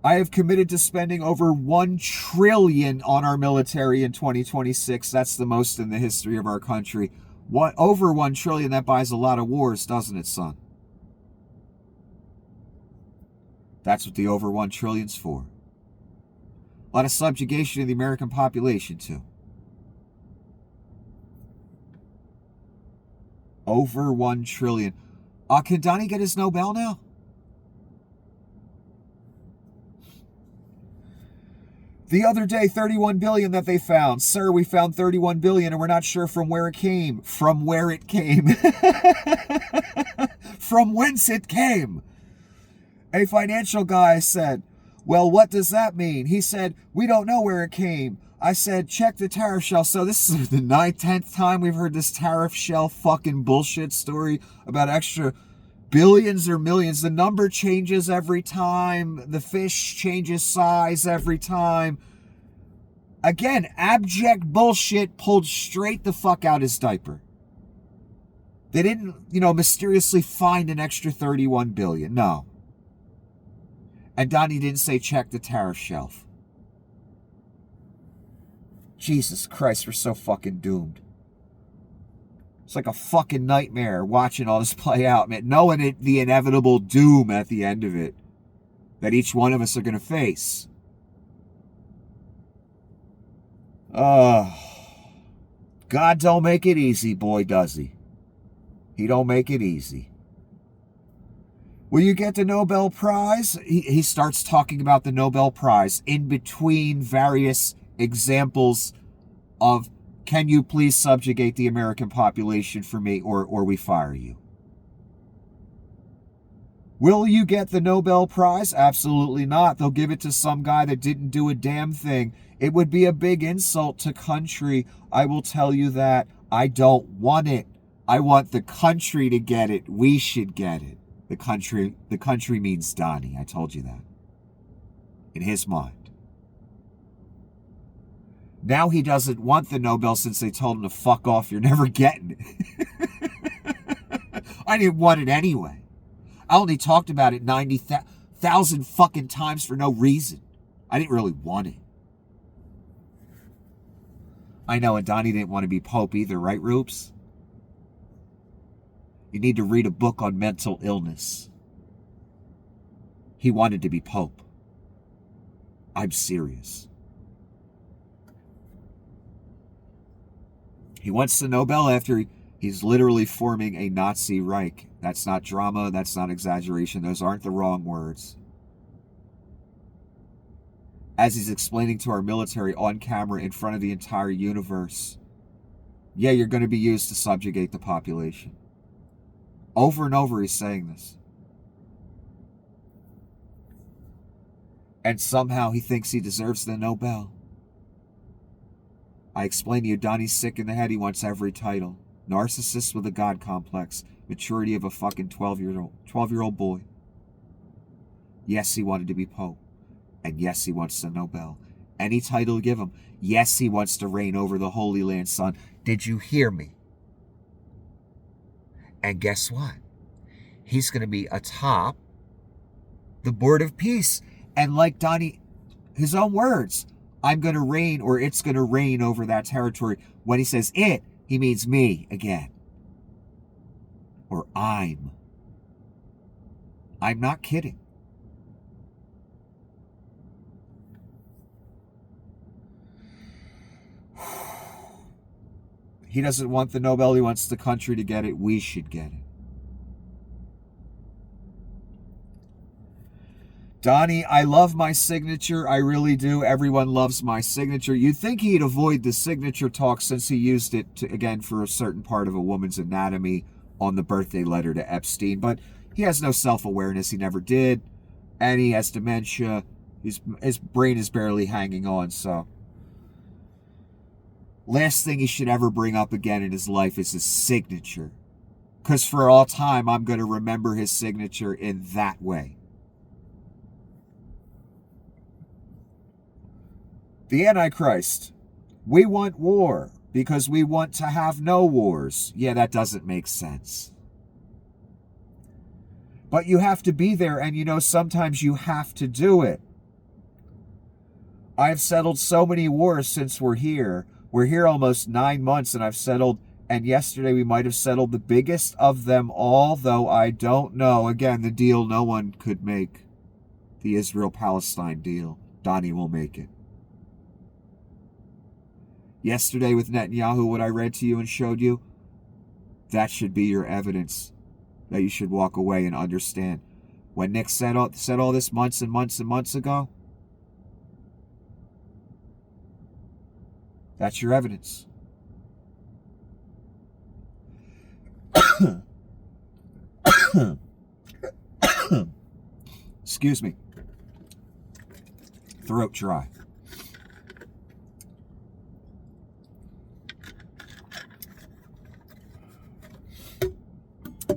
I have committed to spending over $1 trillion on our military in 2026. That's the most in the history of our country. Over $1 trillion, that buys a lot of wars, doesn't it, son? That's what the over $1 trillion's for. A lot of subjugation of the American population, too. Over $1 trillion. Can Donnie get his Nobel now? The other day, 31 billion that they found. Sir, we found 31 billion and we're not sure from where it came. From where it came. From whence it came. A financial guy said, well, what does that mean? He said, we don't know where it came. I said, check the tariff shelf. So this is the 10th time we've heard this tariff shelf fucking bullshit story about extra billions or millions. The number changes every time. The fish changes size every time. Again, abject bullshit pulled straight the fuck out his diaper. They didn't, mysteriously find an extra 31 billion. No. And Donnie didn't say check the tariff shelf. Jesus Christ, we're so fucking doomed. It's like a fucking nightmare watching all this play out, man. Knowing the inevitable doom at the end of it that each one of us are going to face. God don't make it easy, boy, does he? He don't make it easy. Will you get the Nobel Prize? He starts talking about the Nobel Prize in between various examples of, can you please subjugate the American population for me or we fire you? Will you get the Nobel Prize? Absolutely not. They'll give it to some guy that didn't do a damn thing. It would be a big insult to country. I will tell you that. I don't want it. I want the country to get it. We should get it. The country means Donnie. I told you that. In his mind. Now he doesn't want the Nobel since they told him to fuck off. You're never getting it. I didn't want it anyway. I only talked about it 90,000 fucking times for no reason. I didn't really want it. I know, and Donnie didn't want to be Pope either, right, Roops? You need to read a book on mental illness. He wanted to be Pope. I'm serious. He wants the Nobel after he's literally forming a Nazi Reich. That's not drama. That's not exaggeration. Those aren't the wrong words. As he's explaining to our military on camera in front of the entire universe, yeah, you're going to be used to subjugate the population. Over and over he's saying this. And somehow he thinks he deserves the Nobel. I explained to you, Donnie's sick in the head. He wants every title. Narcissist with a God complex. Maturity of a fucking 12-year-old boy. Yes, he wanted to be Pope. And yes, he wants the Nobel. Any title to give him. Yes, he wants to reign over the Holy Land, son. Did you hear me? And guess what? He's going to be atop the Board of Peace. And like Donnie, his own words, I'm going to reign, or it's going to reign over that territory. When he says it, he means me again. Or I'm. I'm not kidding. He doesn't want the Nobel. He wants the country to get it. We should get it. Donnie, I love my signature. I really do. Everyone loves my signature. You'd think he'd avoid the signature talk since he used it, again, for a certain part of a woman's anatomy on the birthday letter to Epstein. But he has no self-awareness. He never did. And he has dementia. His brain is barely hanging on, so... Last thing he should ever bring up again in his life is his signature. Because for all time, I'm going to remember his signature in that way. The Antichrist. We want war because we want to have no wars. Yeah, that doesn't make sense. But you have to be there, and sometimes you have to do it. I've settled so many wars since we're here. We're here almost 9 months, and I've settled, and yesterday we might have settled the biggest of them all, though I don't know. Again, the deal no one could make. The Israel-Palestine deal. Donnie will make it. Yesterday with Netanyahu, what I read to you and showed you, that should be your evidence that you should walk away and understand. When Nick said all this months and months and months ago, that's your evidence. Excuse me. Throat dry.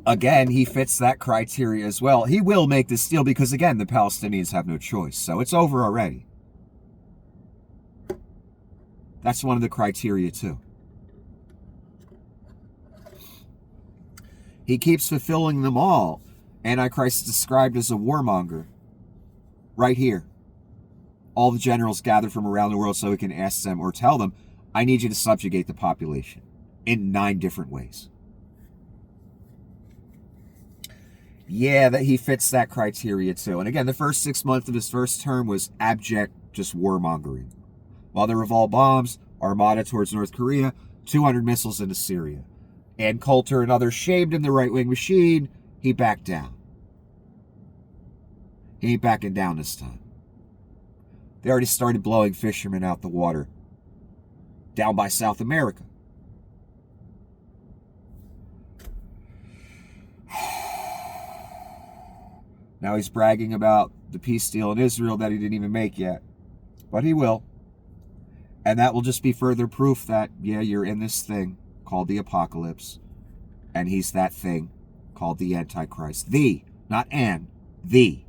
Again, he fits that criteria as well. He will make this deal because, again, the Palestinians have no choice. So it's over already. That's one of the criteria, too. He keeps fulfilling them all. Antichrist is described as a warmonger. Right here. All the generals gathered from around the world so he can ask them or tell them, I need you to subjugate the population in 9 different ways. Yeah, that he fits that criteria too. And again, the first 6 months of his first term was abject, just warmongering. While there revolved bombs, Armada towards North Korea, 200 missiles into Syria. And Coulter and others shamed him, the right-wing machine. He backed down. He ain't backing down this time. They already started blowing fishermen out the water. Down by South America. Now he's bragging about the peace deal in Israel that he didn't even make yet. But he will. And that will just be further proof that, yeah, you're in this thing called the apocalypse. And he's that thing called the Antichrist. The, not an, the.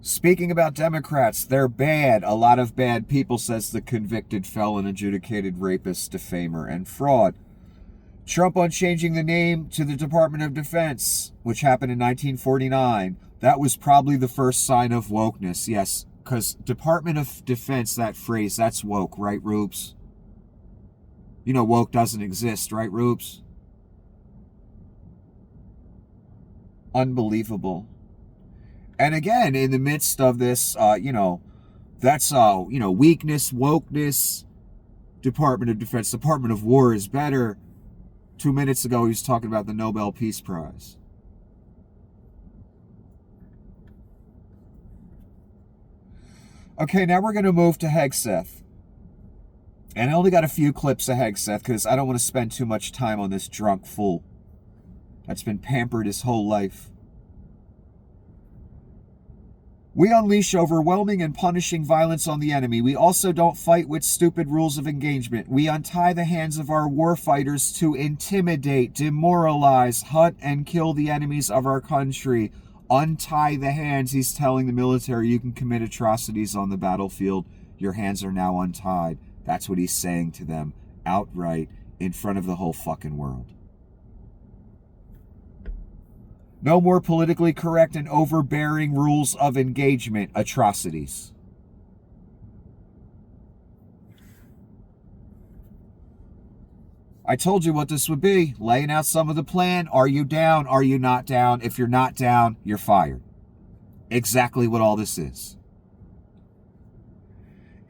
Speaking about Democrats, they're bad. A lot of bad people, says the convicted felon, adjudicated rapist, defamer, and fraud. Trump on changing the name to the Department of Defense, which happened in 1949. That was probably the first sign of wokeness. Yes, because Department of Defense, that phrase, that's woke, right, Rubes? You know woke doesn't exist, right, Rubes? Unbelievable. And again, in the midst of this, that's, weakness, wokeness, Department of Defense, Department of War is better. 2 minutes ago, he was talking about the Nobel Peace Prize. Okay, now we're going to move to Hegseth. And I only got a few clips of Hegseth because I don't want to spend too much time on this drunk fool that's been pampered his whole life. We unleash overwhelming and punishing violence on the enemy. We also don't fight with stupid rules of engagement. We untie the hands of our warfighters to intimidate, demoralize, hunt, and kill the enemies of our country. Untie the hands. He's telling the military, you can commit atrocities on the battlefield. Your hands are now untied. That's what he's saying to them outright in front of the whole fucking world. No more politically correct and overbearing rules of engagement. Atrocities. I told you what this would be. Laying out some of the plan. Are you down? Are you not down? If you're not down, you're fired. Exactly what all this is.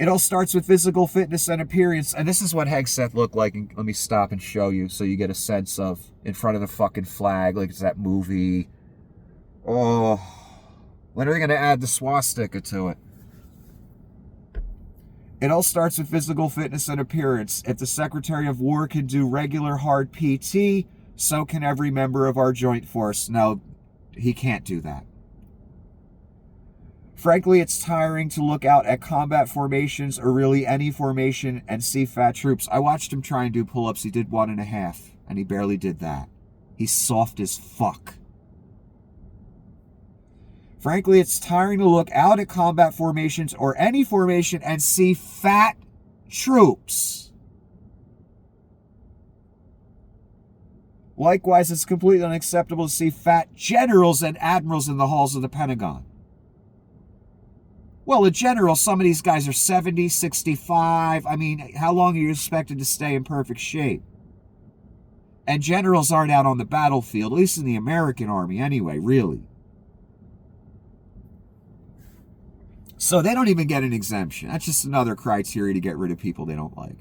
It all starts with physical fitness and appearance. And this is what Hegseth looked like. And let me stop and show you so you get a sense of in front of the fucking flag. Like it's that movie. Oh, when are they going to add the swastika to it? It all starts with physical fitness and appearance. If the Secretary of War can do regular hard PT, so can every member of our joint force. No, he can't do that. Frankly, it's tiring to look out at combat formations or really any formation and see fat troops. I watched him try and do pull-ups. He did 1.5, and he barely did that. He's soft as fuck. Frankly, it's tiring to look out at combat formations or any formation and see fat troops. Likewise, it's completely unacceptable to see fat generals and admirals in the halls of the Pentagon. Well, a general, some of these guys are 70, 65. I mean, how long are you expected to stay in perfect shape? And generals aren't out on the battlefield, at least in the American Army anyway, really. So they don't even get an exemption. That's just another criteria to get rid of people they don't like.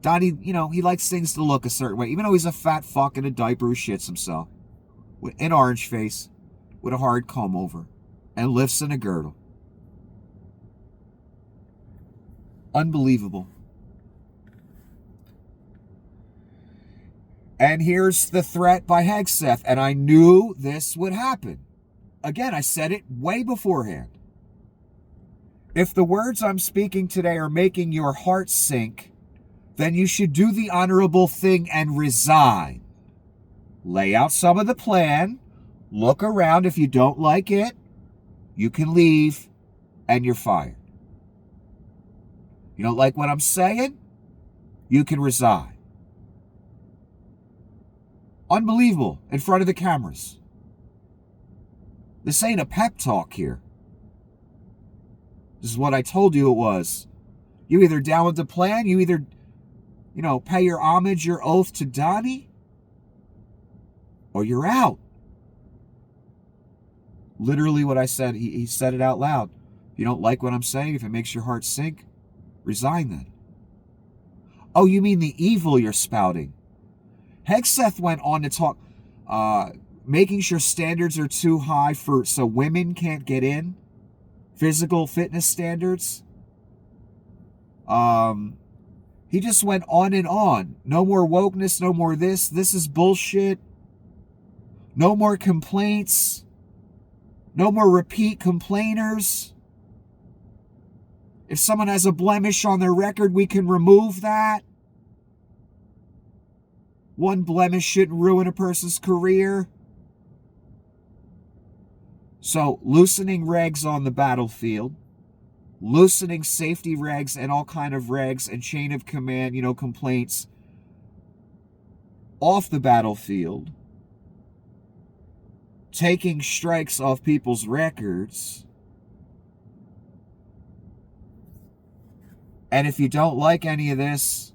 Donnie, he likes things to look a certain way, even though he's a fat fuck in a diaper who shits himself, with an orange face, with a hard comb over, and lifts in a girdle. Unbelievable. And here's the threat by Hegseth, and I knew this would happen. Again, I said it way beforehand. If the words I'm speaking today are making your heart sink, then you should do the honorable thing and resign. Lay out some of the plan. Look around. If you don't like it, you can leave and you're fired. You don't like what I'm saying? You can resign. Unbelievable in front of the cameras. This ain't a pep talk here. This is what I told you it was. You either down with the plan, you either pay your homage, your oath to Donnie, or you're out. Literally what I said, he said it out loud. If you don't like what I'm saying, if it makes your heart sink, resign then. Oh, you mean the evil you're spouting? Hegseth went on to talk, making sure standards are too high so women can't get in. Physical fitness standards. He just went on and on. No more wokeness, no more this. This is bullshit. No more complaints. No more repeat complainers. If someone has a blemish on their record, we can remove that. One blemish shouldn't ruin a person's career. So, loosening regs on the battlefield, loosening safety regs and all kind of regs and chain of command, complaints off the battlefield, taking strikes off people's records. And if you don't like any of this,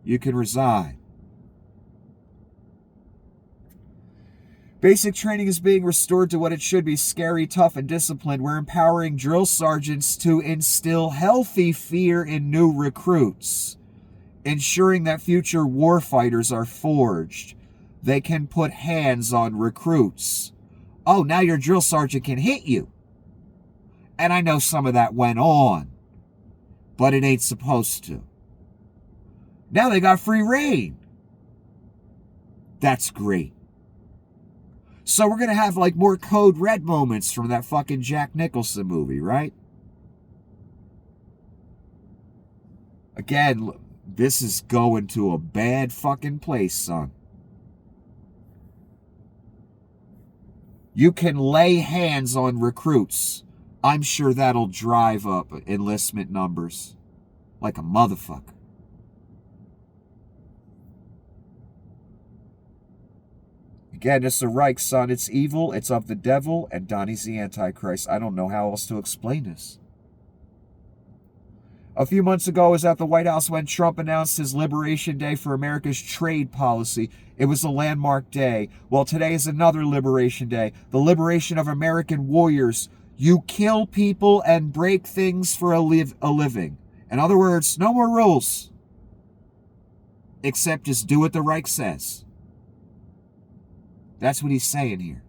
you can resign. Basic training is being restored to what it should be: scary, tough, and disciplined. We're empowering drill sergeants to instill healthy fear in new recruits, ensuring that future warfighters are forged. They can put hands on recruits. Oh, now your drill sergeant can hit you. And I know some of that went on, but it ain't supposed to. Now they got free reign. That's great. So we're going to have more Code Red moments from that fucking Jack Nicholson movie, right? Again, this is going to a bad fucking place, son. You can lay hands on recruits. I'm sure that'll drive up enlistment numbers like a motherfucker. Again, it's the Reich, son. It's evil, it's of the devil, and Donnie's the Antichrist. I don't know how else to explain this. A few months ago, I was at the White House when Trump announced his Liberation Day for America's trade policy. It was a landmark day. Well, today is another Liberation Day, the liberation of American warriors. You kill people and break things for a living. In other words, no more rules. Except just do what the Reich says. That's what he's saying here.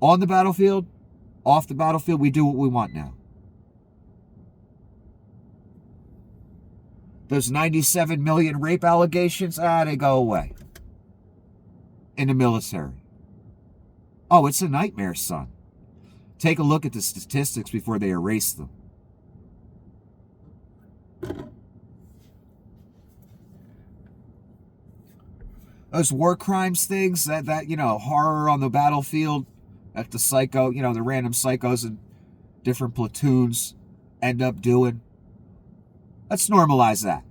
On the battlefield, off the battlefield, we do what we want now. Those 97 million rape allegations, they go away. In the military. Oh, it's a nightmare, son. Take a look at the statistics before they erase them. those war crimes things that horror on the battlefield, that the psycho, the random psychos in different platoons end up doing. Let's normalize that.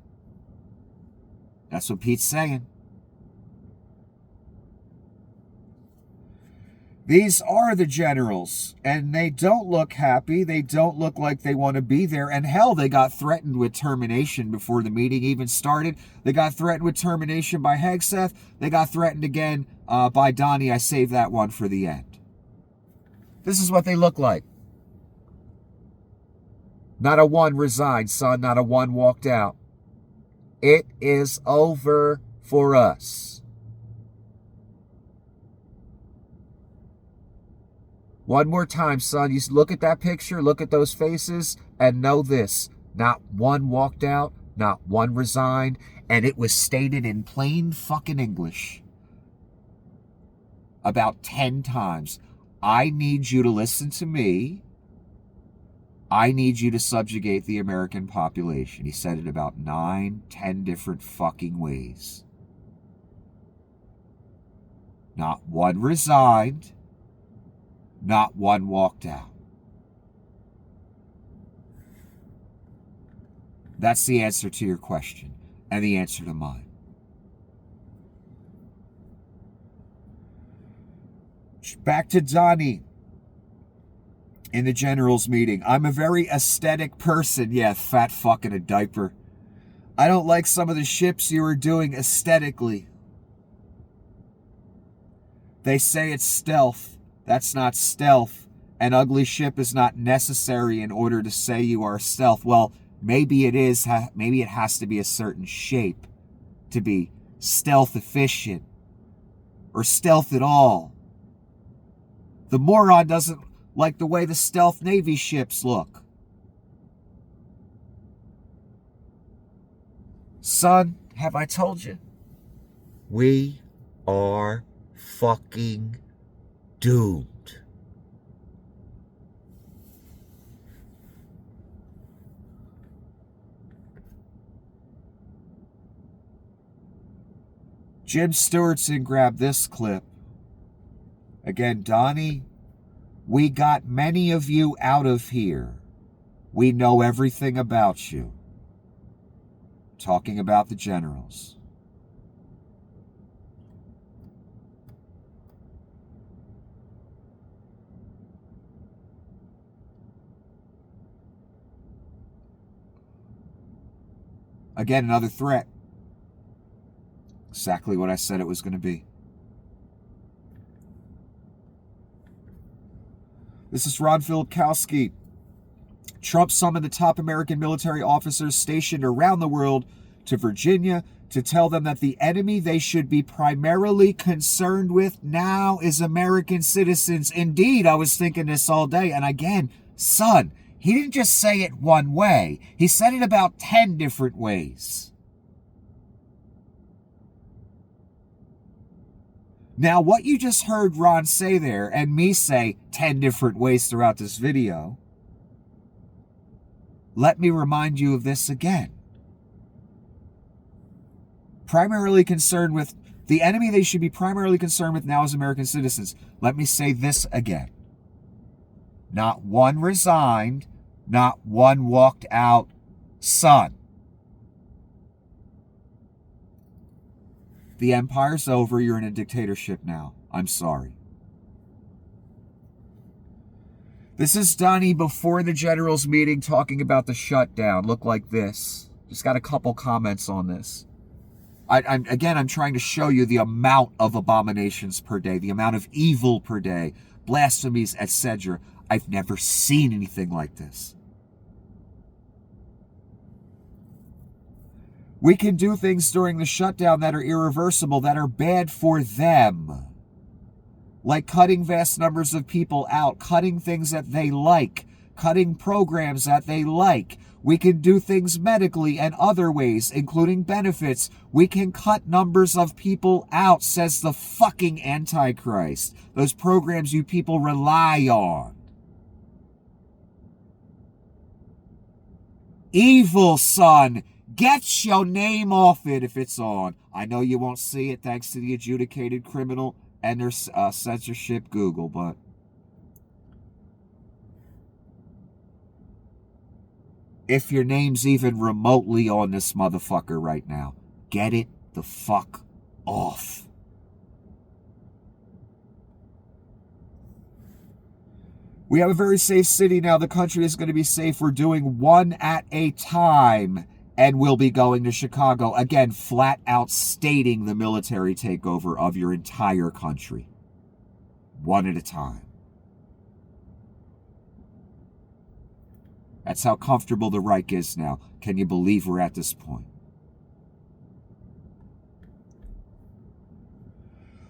That's what Pete's saying. These are the generals, and they don't look happy. They don't look like they want to be there. And hell, they got threatened with termination before the meeting even started. They got threatened with termination by Hegseth. They got threatened again by Donnie. I saved that one for the end. This is what they look like. Not a one resigned, son. Not a one walked out. It is over for us. One more time, son. You look at that picture, look at those faces, and know this. Not one walked out, not one resigned, and it was stated in plain fucking English about 10 times. I need you to listen to me. I need you to subjugate the American population. He said it about 9, 10 different fucking ways. Not one resigned. Not one walked out. That's the answer to your question and the answer to mine. Back to Donnie in the generals meeting. I'm a very aesthetic person. Yeah, fat fuck in a diaper. I don't like some of the ships you are doing aesthetically. They say it's stealth. That's not stealth. An ugly ship is not necessary in order to say you are stealth. Well, maybe it is. Maybe it has to be a certain shape to be stealth efficient or stealth at all. The moron doesn't like the way the stealth Navy ships look. Son, have I told you? We are fucking doomed. Jim Stewartson grabbed this clip. Again, Donnie, we got many of you out of here. We know everything about you. Talking about the generals. Again, another threat. Exactly what I said it was going to be. This is Ron Filipkowski. Trump summoned the top American military officers stationed around the world to Virginia to tell them that the enemy they should be primarily concerned with now is American citizens. Indeed, I was thinking this all day. And again, son, he didn't just say it one way. He said it about 10 different ways. Now, what you just heard Ron say there, and me say 10 different ways throughout this video, let me remind you of this again. Primarily concerned with, the enemy they should be primarily concerned with now is American citizens. Let me say this again. Not one resigned, not one walked out, son. The empire's over. You're in a dictatorship now. I'm sorry. This is Donnie before the generals meeting talking about the shutdown. Look like this. Just got a couple comments on this. I'm trying to show you the amount of abominations per day, the amount of evil per day, blasphemies, etc. I've never seen anything like this. We can do things during the shutdown that are irreversible, that are bad for them. Like cutting vast numbers of people out, cutting things that they like, cutting programs that they like. We can do things medically and other ways, including benefits. We can cut numbers of people out, says the fucking Antichrist. Those programs you people rely on. Evil, son. Get your name off it if it's on. I know you won't see it thanks to the adjudicated criminal and their censorship Google, but if your name's even remotely on this motherfucker right now, get it the fuck off. We have a very safe city now. The country is going to be safe. We're doing one at a time, and we'll be going to Chicago. Again, flat out stating the military takeover of your entire country. One at a time. That's how comfortable the Reich is now. Can you believe we're at this point?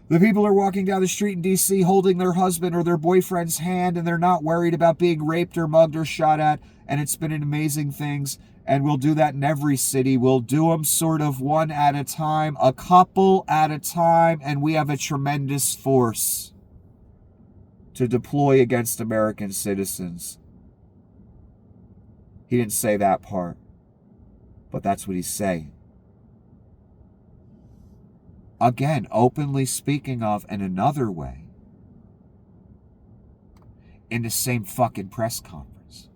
The people are walking down the street in D.C. holding their husband or their boyfriend's hand, and they're not worried about being raped or mugged or shot at, and it's been an amazing things, and we'll do that in every city. We'll do them sort of one at a time, a couple at a time, and we have a tremendous force to deploy against American citizens. He didn't say that part, but that's what he's saying. Again, openly speaking of in another way, in the same fucking press conference.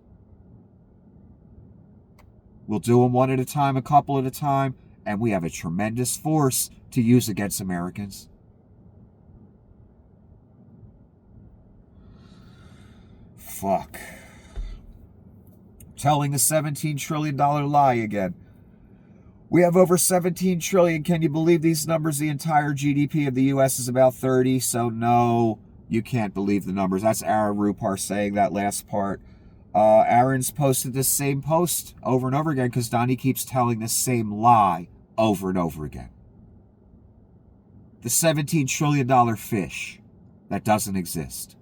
We'll do them one at a time, a couple at a time, and we have a tremendous force to use against Americans. Fuck. Telling a $17 trillion lie again. We have over 17 trillion. Can you believe these numbers? The entire GDP of the U.S. is about 30. So no, you can't believe the numbers. That's Aaron Rupar saying that last part. Aaron's posted this same post over and over again because Donnie keeps telling the same lie over and over again. The $17 trillion fish that doesn't exist.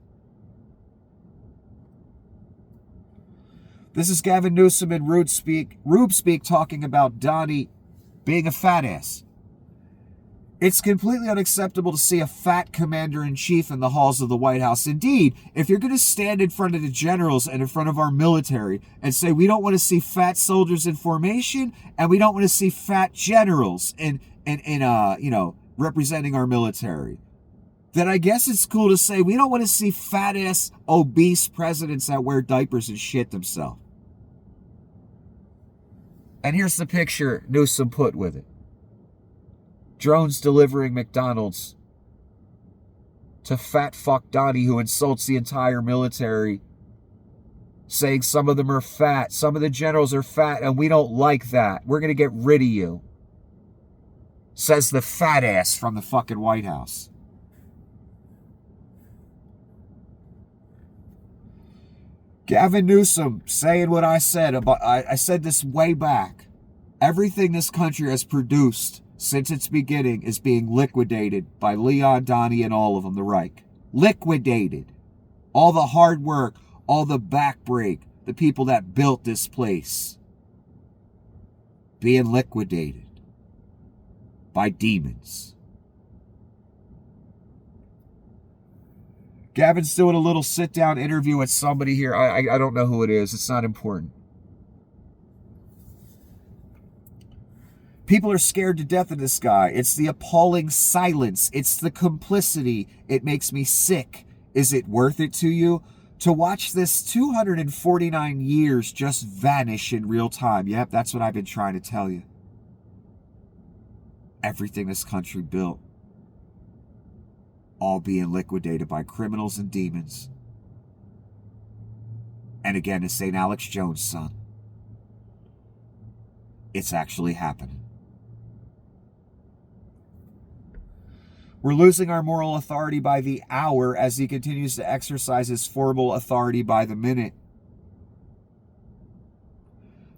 This is Gavin Newsom and Rube Speak talking about Donnie being a fat ass. It's completely unacceptable to see a fat commander-in-chief in the halls of the White House. Indeed, if you're going to stand in front of the generals and in front of our military and say we don't want to see fat soldiers in formation and we don't want to see fat generals in representing our military, then I guess it's cool to say we don't want to see fat-ass, obese presidents that wear diapers and shit themselves. And here's the picture Newsom put with it. Drones delivering McDonald's to fat fuck Donnie, who insults the entire military, saying some of them are fat, some of the generals are fat, and we don't like that. We're going to get rid of you. Says the fat ass from the fucking White House. Gavin Newsom saying what I said about, I said this way back. Everything this country has produced since its beginning is being liquidated by Leon, Donnie, and all of them, the Reich. Liquidated. All the hard work, all the backbreak, the people that built this place. Being liquidated by demons. Gavin's doing a little sit-down interview with somebody here. I don't know who it is. It's not important. People are scared to death of this guy. It's the appalling silence. It's the complicity. It makes me sick. Is it worth it to you? To watch this 249 years just vanish in real time. Yep, that's what I've been trying to tell you. Everything this country built, all being liquidated by criminals and demons. And again, as St. Alex Jones' son, it's actually happening. We're losing our moral authority by the hour as he continues to exercise his formal authority by the minute.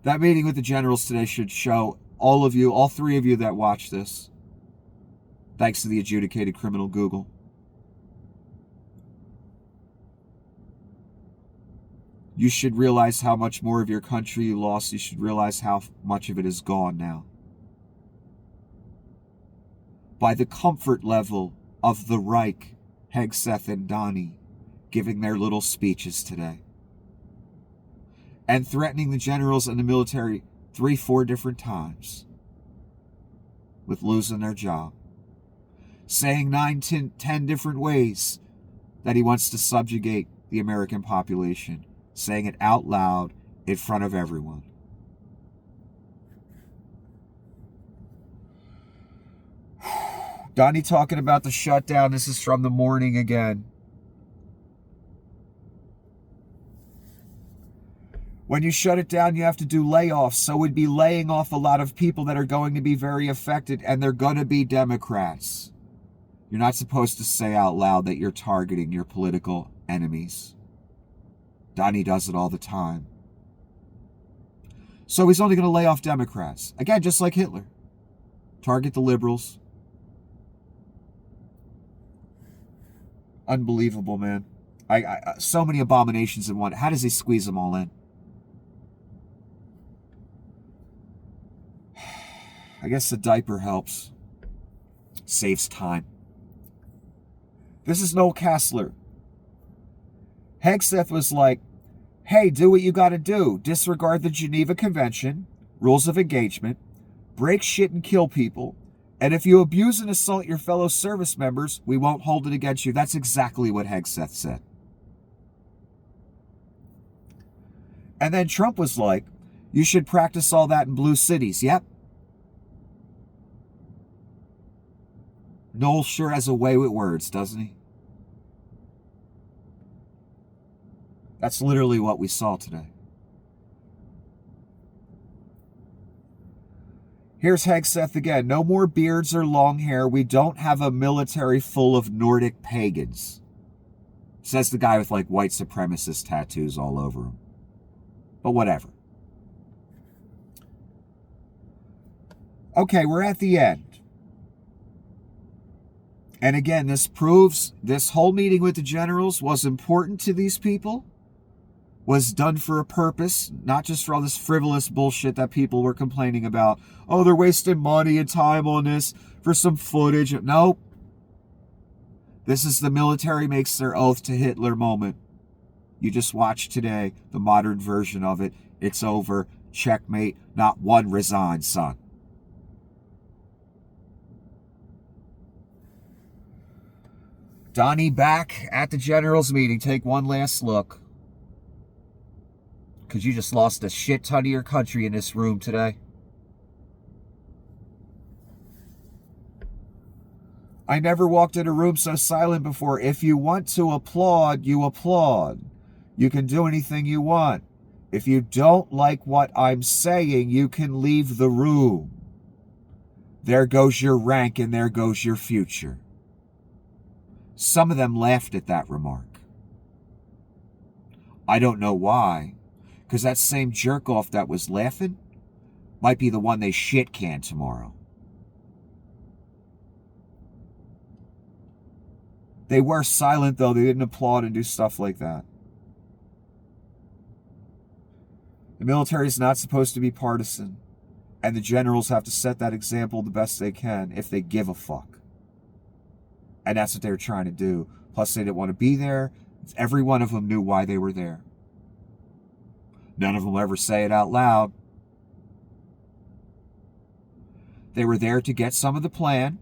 That meeting with the generals today should show all of you, all three of you that watch this, thanks to the adjudicated criminal Google, you should realize how much more of your country you lost. You should realize how much of it is gone now. By the comfort level of the Reich, Hegseth and Donnie giving their little speeches today. And threatening the generals and the military 3-4 different times with losing their job. Saying 9-10 different ways that he wants to subjugate the American population. Saying it out loud in front of everyone. Donnie talking about the shutdown. This is from the morning again. When you shut it down, you have to do layoffs. So we'd be laying off a lot of people that are going to be very affected, and they're going to be Democrats. You're not supposed to say out loud that you're targeting your political enemies. Donnie does it all the time. So he's only going to lay off Democrats. Again, just like Hitler. Target the liberals. Unbelievable, man. So many abominations in one. How does he squeeze them all in? I guess the diaper helps. Saves time. This is Noel Casler. Hegseth was like, hey, do what you got to do. Disregard the Geneva Convention, rules of engagement, break shit and kill people. And if you abuse and assault your fellow service members, we won't hold it against you. That's exactly what Hegseth said. And then Trump was like, you should practice all that in blue cities. Yep. Noel sure has a way with words, doesn't he? That's literally what we saw today. Here's Hegseth again. No more beards or long hair. We don't have a military full of Nordic pagans. Says the guy with like white supremacist tattoos all over him. But whatever. Okay, we're at the end. And again, this proves this whole meeting with the generals was important to these people. Was done for a purpose, not just for all this frivolous bullshit that people were complaining about. Oh, they're wasting money and time on this for some footage. Nope. This is the military makes their oath to Hitler moment. You just watched today the modern version of it. It's over. Checkmate. Not one resigned, son. Donnie back at the generals meeting. Take one last look. Because you just lost a shit ton of your country in this room today. I never walked in a room so silent before. If you want to applaud, you applaud. You can do anything you want. If you don't like what I'm saying, you can leave the room. There goes your rank and there goes your future. Some of them laughed at that remark. I don't know why. Because that same jerk-off that was laughing might be the one they shit can tomorrow. They were silent, though. They didn't applaud and do stuff like that. The military is not supposed to be partisan. And the generals have to set that example the best they can if they give a fuck. And that's what they were trying to do. Plus, they didn't want to be there. Every one of them knew why they were there. None of them will ever say it out loud. They were there to get some of the plan.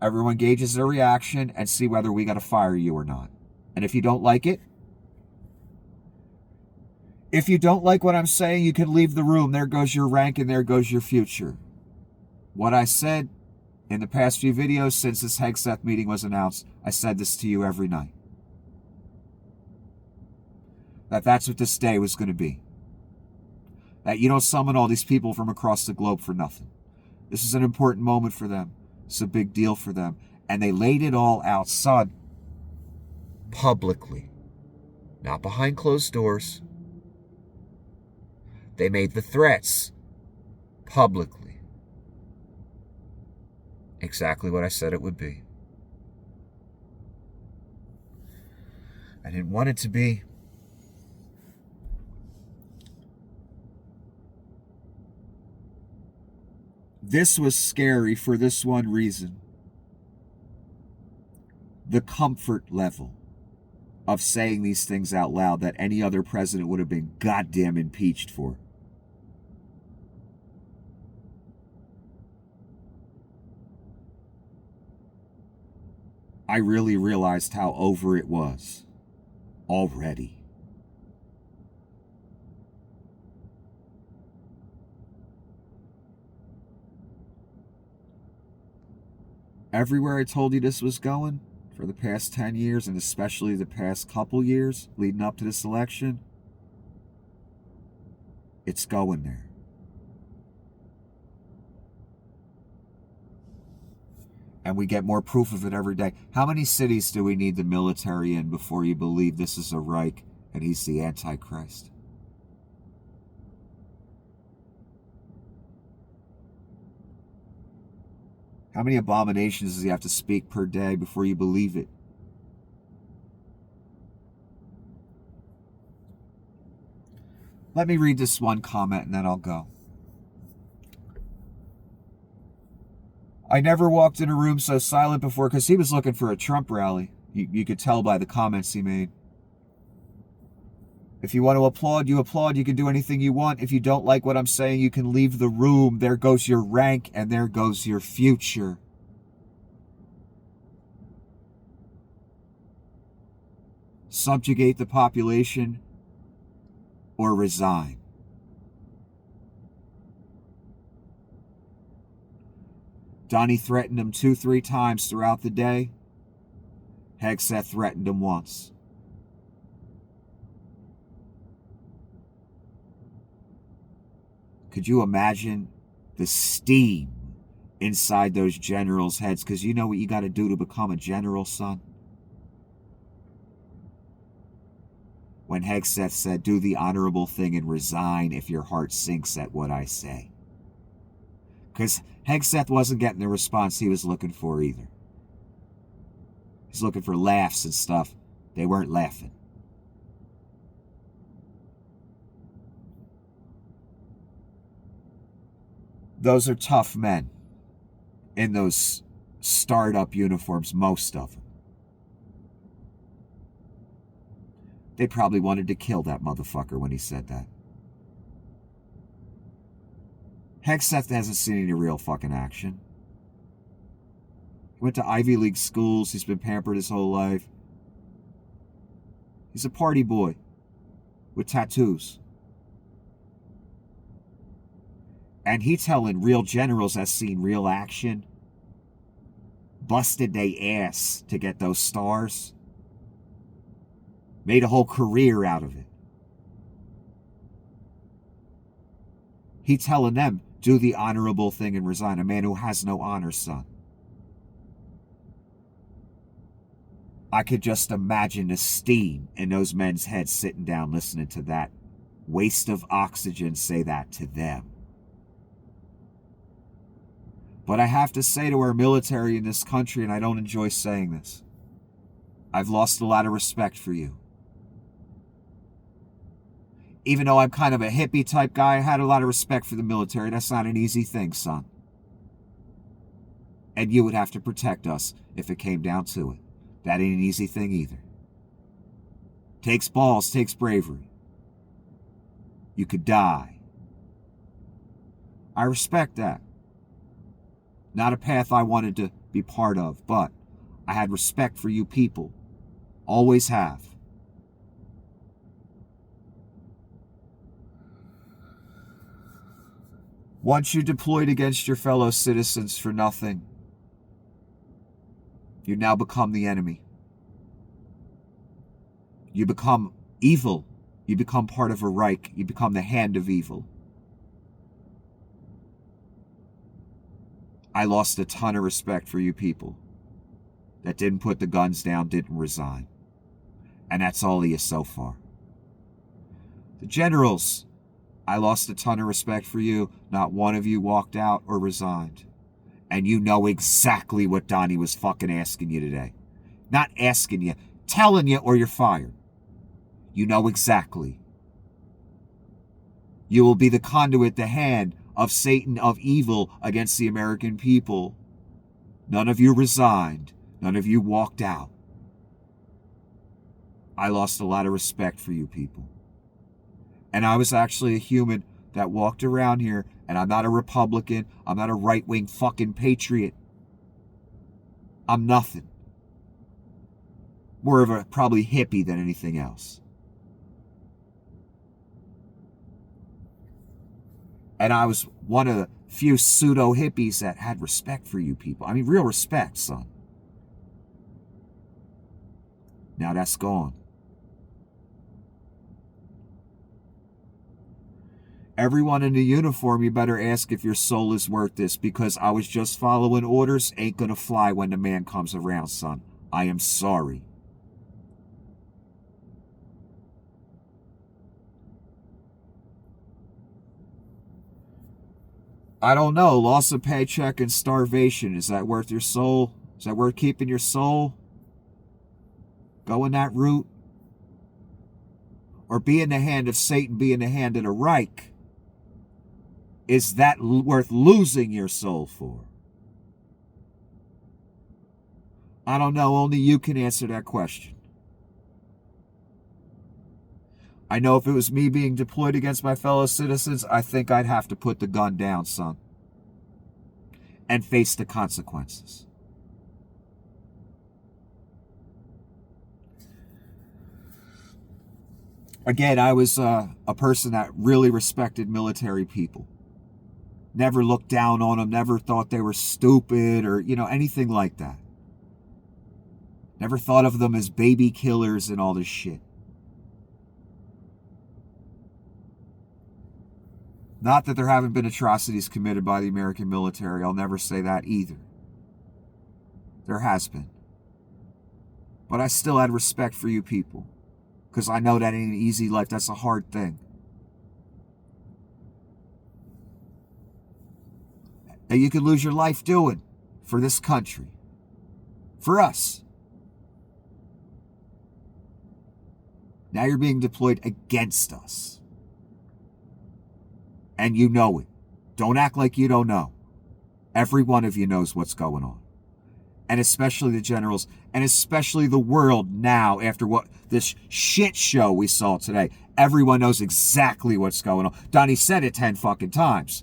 Everyone gauges their reaction and see whether we got to fire you or not. And if you don't like it, if you don't like what I'm saying, you can leave the room. There goes your rank and there goes your future. What I said in the past few videos since this Hegseth meeting was announced, I said this to you every night. That's what this day was going to be. That you don't summon all these people from across the globe for nothing. This is an important moment for them. It's a big deal for them. And they laid it all out, son, publicly. Not behind closed doors. They made the threats publicly. Exactly what I said it would be. I didn't want it to be. This was scary for this one reason. The comfort level of saying these things out loud that any other president would have been goddamn impeached for. I really realized how over it was already. Everywhere I told you this was going for the past 10 years, and especially the past couple years leading up to this election, it's going there. And we get more proof of it every day. How many cities do we need the military in before you believe this is a Reich and he's the Antichrist? How many abominations does he have to speak per day before you believe it? Let me read this one comment and then I'll go. I never walked in a room so silent before, because he was looking for a Trump rally. You could tell by the comments he made. If you want to applaud, you applaud. You can do anything you want. If you don't like what I'm saying, you can leave the room. There goes your rank and there goes your future. Subjugate the population or resign. Donnie threatened him 2-3 times throughout the day. Hegseth threatened him once. Could you imagine the steam inside those generals' heads? Because you know what you got to do to become a general, son? When Hegseth said, do the honorable thing and resign if your heart sinks at what I say. Because Hegseth wasn't getting the response he was looking for either. He's looking for laughs and stuff. They weren't laughing. Those are tough men in those startup uniforms, most of them. They probably wanted to kill that motherfucker when he said that. Hegseth hasn't seen any real fucking action. He went to Ivy League schools. He's been pampered his whole life. He's a party boy with tattoos. And he telling real generals that's seen real action, busted they ass to get those stars, made a whole career out of it. He telling them, do the honorable thing and resign. A man who has no honor, son. I could just imagine the steam in those men's heads sitting down listening to that waste of oxygen say that to them. But I have to say to our military in this country, and I don't enjoy saying this, I've lost a lot of respect for you. Even though I'm kind of a hippie type guy, I had a lot of respect for the military. That's not an easy thing, son. And you would have to protect us if it came down to it. That ain't an easy thing either. Takes balls, takes bravery. You could die. I respect that. Not a path I wanted to be part of, but I had respect for you people. Always have. Once you deployed against your fellow citizens for nothing, you now become the enemy. You become evil. You become part of a Reich. You become the hand of evil. I lost a ton of respect for you people that didn't put the guns down, didn't resign. And that's all of you so far. The generals, I lost a ton of respect for you. Not one of you walked out or resigned. And you know exactly what Donnie was fucking asking you today. Not asking you, telling you, or you're fired. You know exactly. You will be the conduit, the hand of Satan, of evil against the American people. None of you resigned. None of you walked out. I lost a lot of respect for you people. And I was actually a human that walked around here, and I'm not a Republican. I'm not a right-wing fucking patriot. I'm nothing. more of a probably hippie than anything else. And I was one of the few pseudo hippies that had respect for you people. I mean, real respect, son. Now that's gone. Everyone in the uniform, you better ask if your soul is worth this, because I was just following orders. Ain't gonna fly when the man comes around, son. I am sorry. I don't know. Loss of paycheck and starvation. Is that worth your soul? Is that worth keeping your soul? Going that route? Or be in the hand of Satan, be in the hand of the Reich? Is that worth losing your soul for? I don't know. Only you can answer that question. I know if it was me being deployed against my fellow citizens, I think I'd have to put the gun down, son, and face the consequences. Again, I was a person that really respected military people. Never looked down on them, never thought they were stupid or, anything like that. Never thought of them as baby killers and all this shit. Not that there haven't been atrocities committed by the American military. I'll never say that either. There has been. But I still had respect for you people, because I know that ain't an easy life. That's a hard thing. That you could lose your life doing for this country. For us. Now you're being deployed against us. And you know it. Don't act like you don't know. Every one of you knows what's going on. And especially the generals, and especially the world now after what this shit show we saw today. Everyone knows exactly what's going on. Donnie said it 10 fucking times.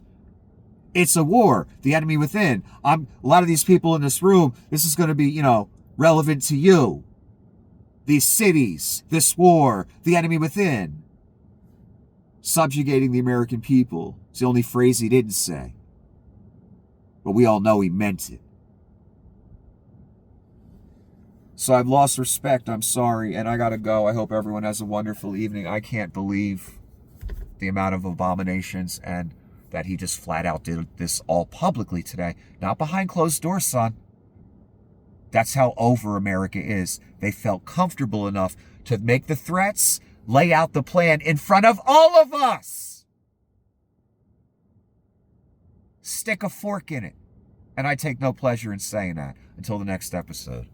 It's a war. The enemy within. A lot of these people in this room, this is going to be, relevant to you. These cities, this war, the enemy within. Subjugating the American people. It's the only phrase he didn't say. But we all know he meant it. So I've lost respect. I'm sorry. And I gotta go. I hope everyone has a wonderful evening. I can't believe the amount of abominations and that he just flat out did this all publicly today. Not behind closed doors, son. That's how over America is. They felt comfortable enough to make the threats, lay out the plan in front of all of us. Stick a fork in it. And I take no pleasure in saying that. Until the next episode.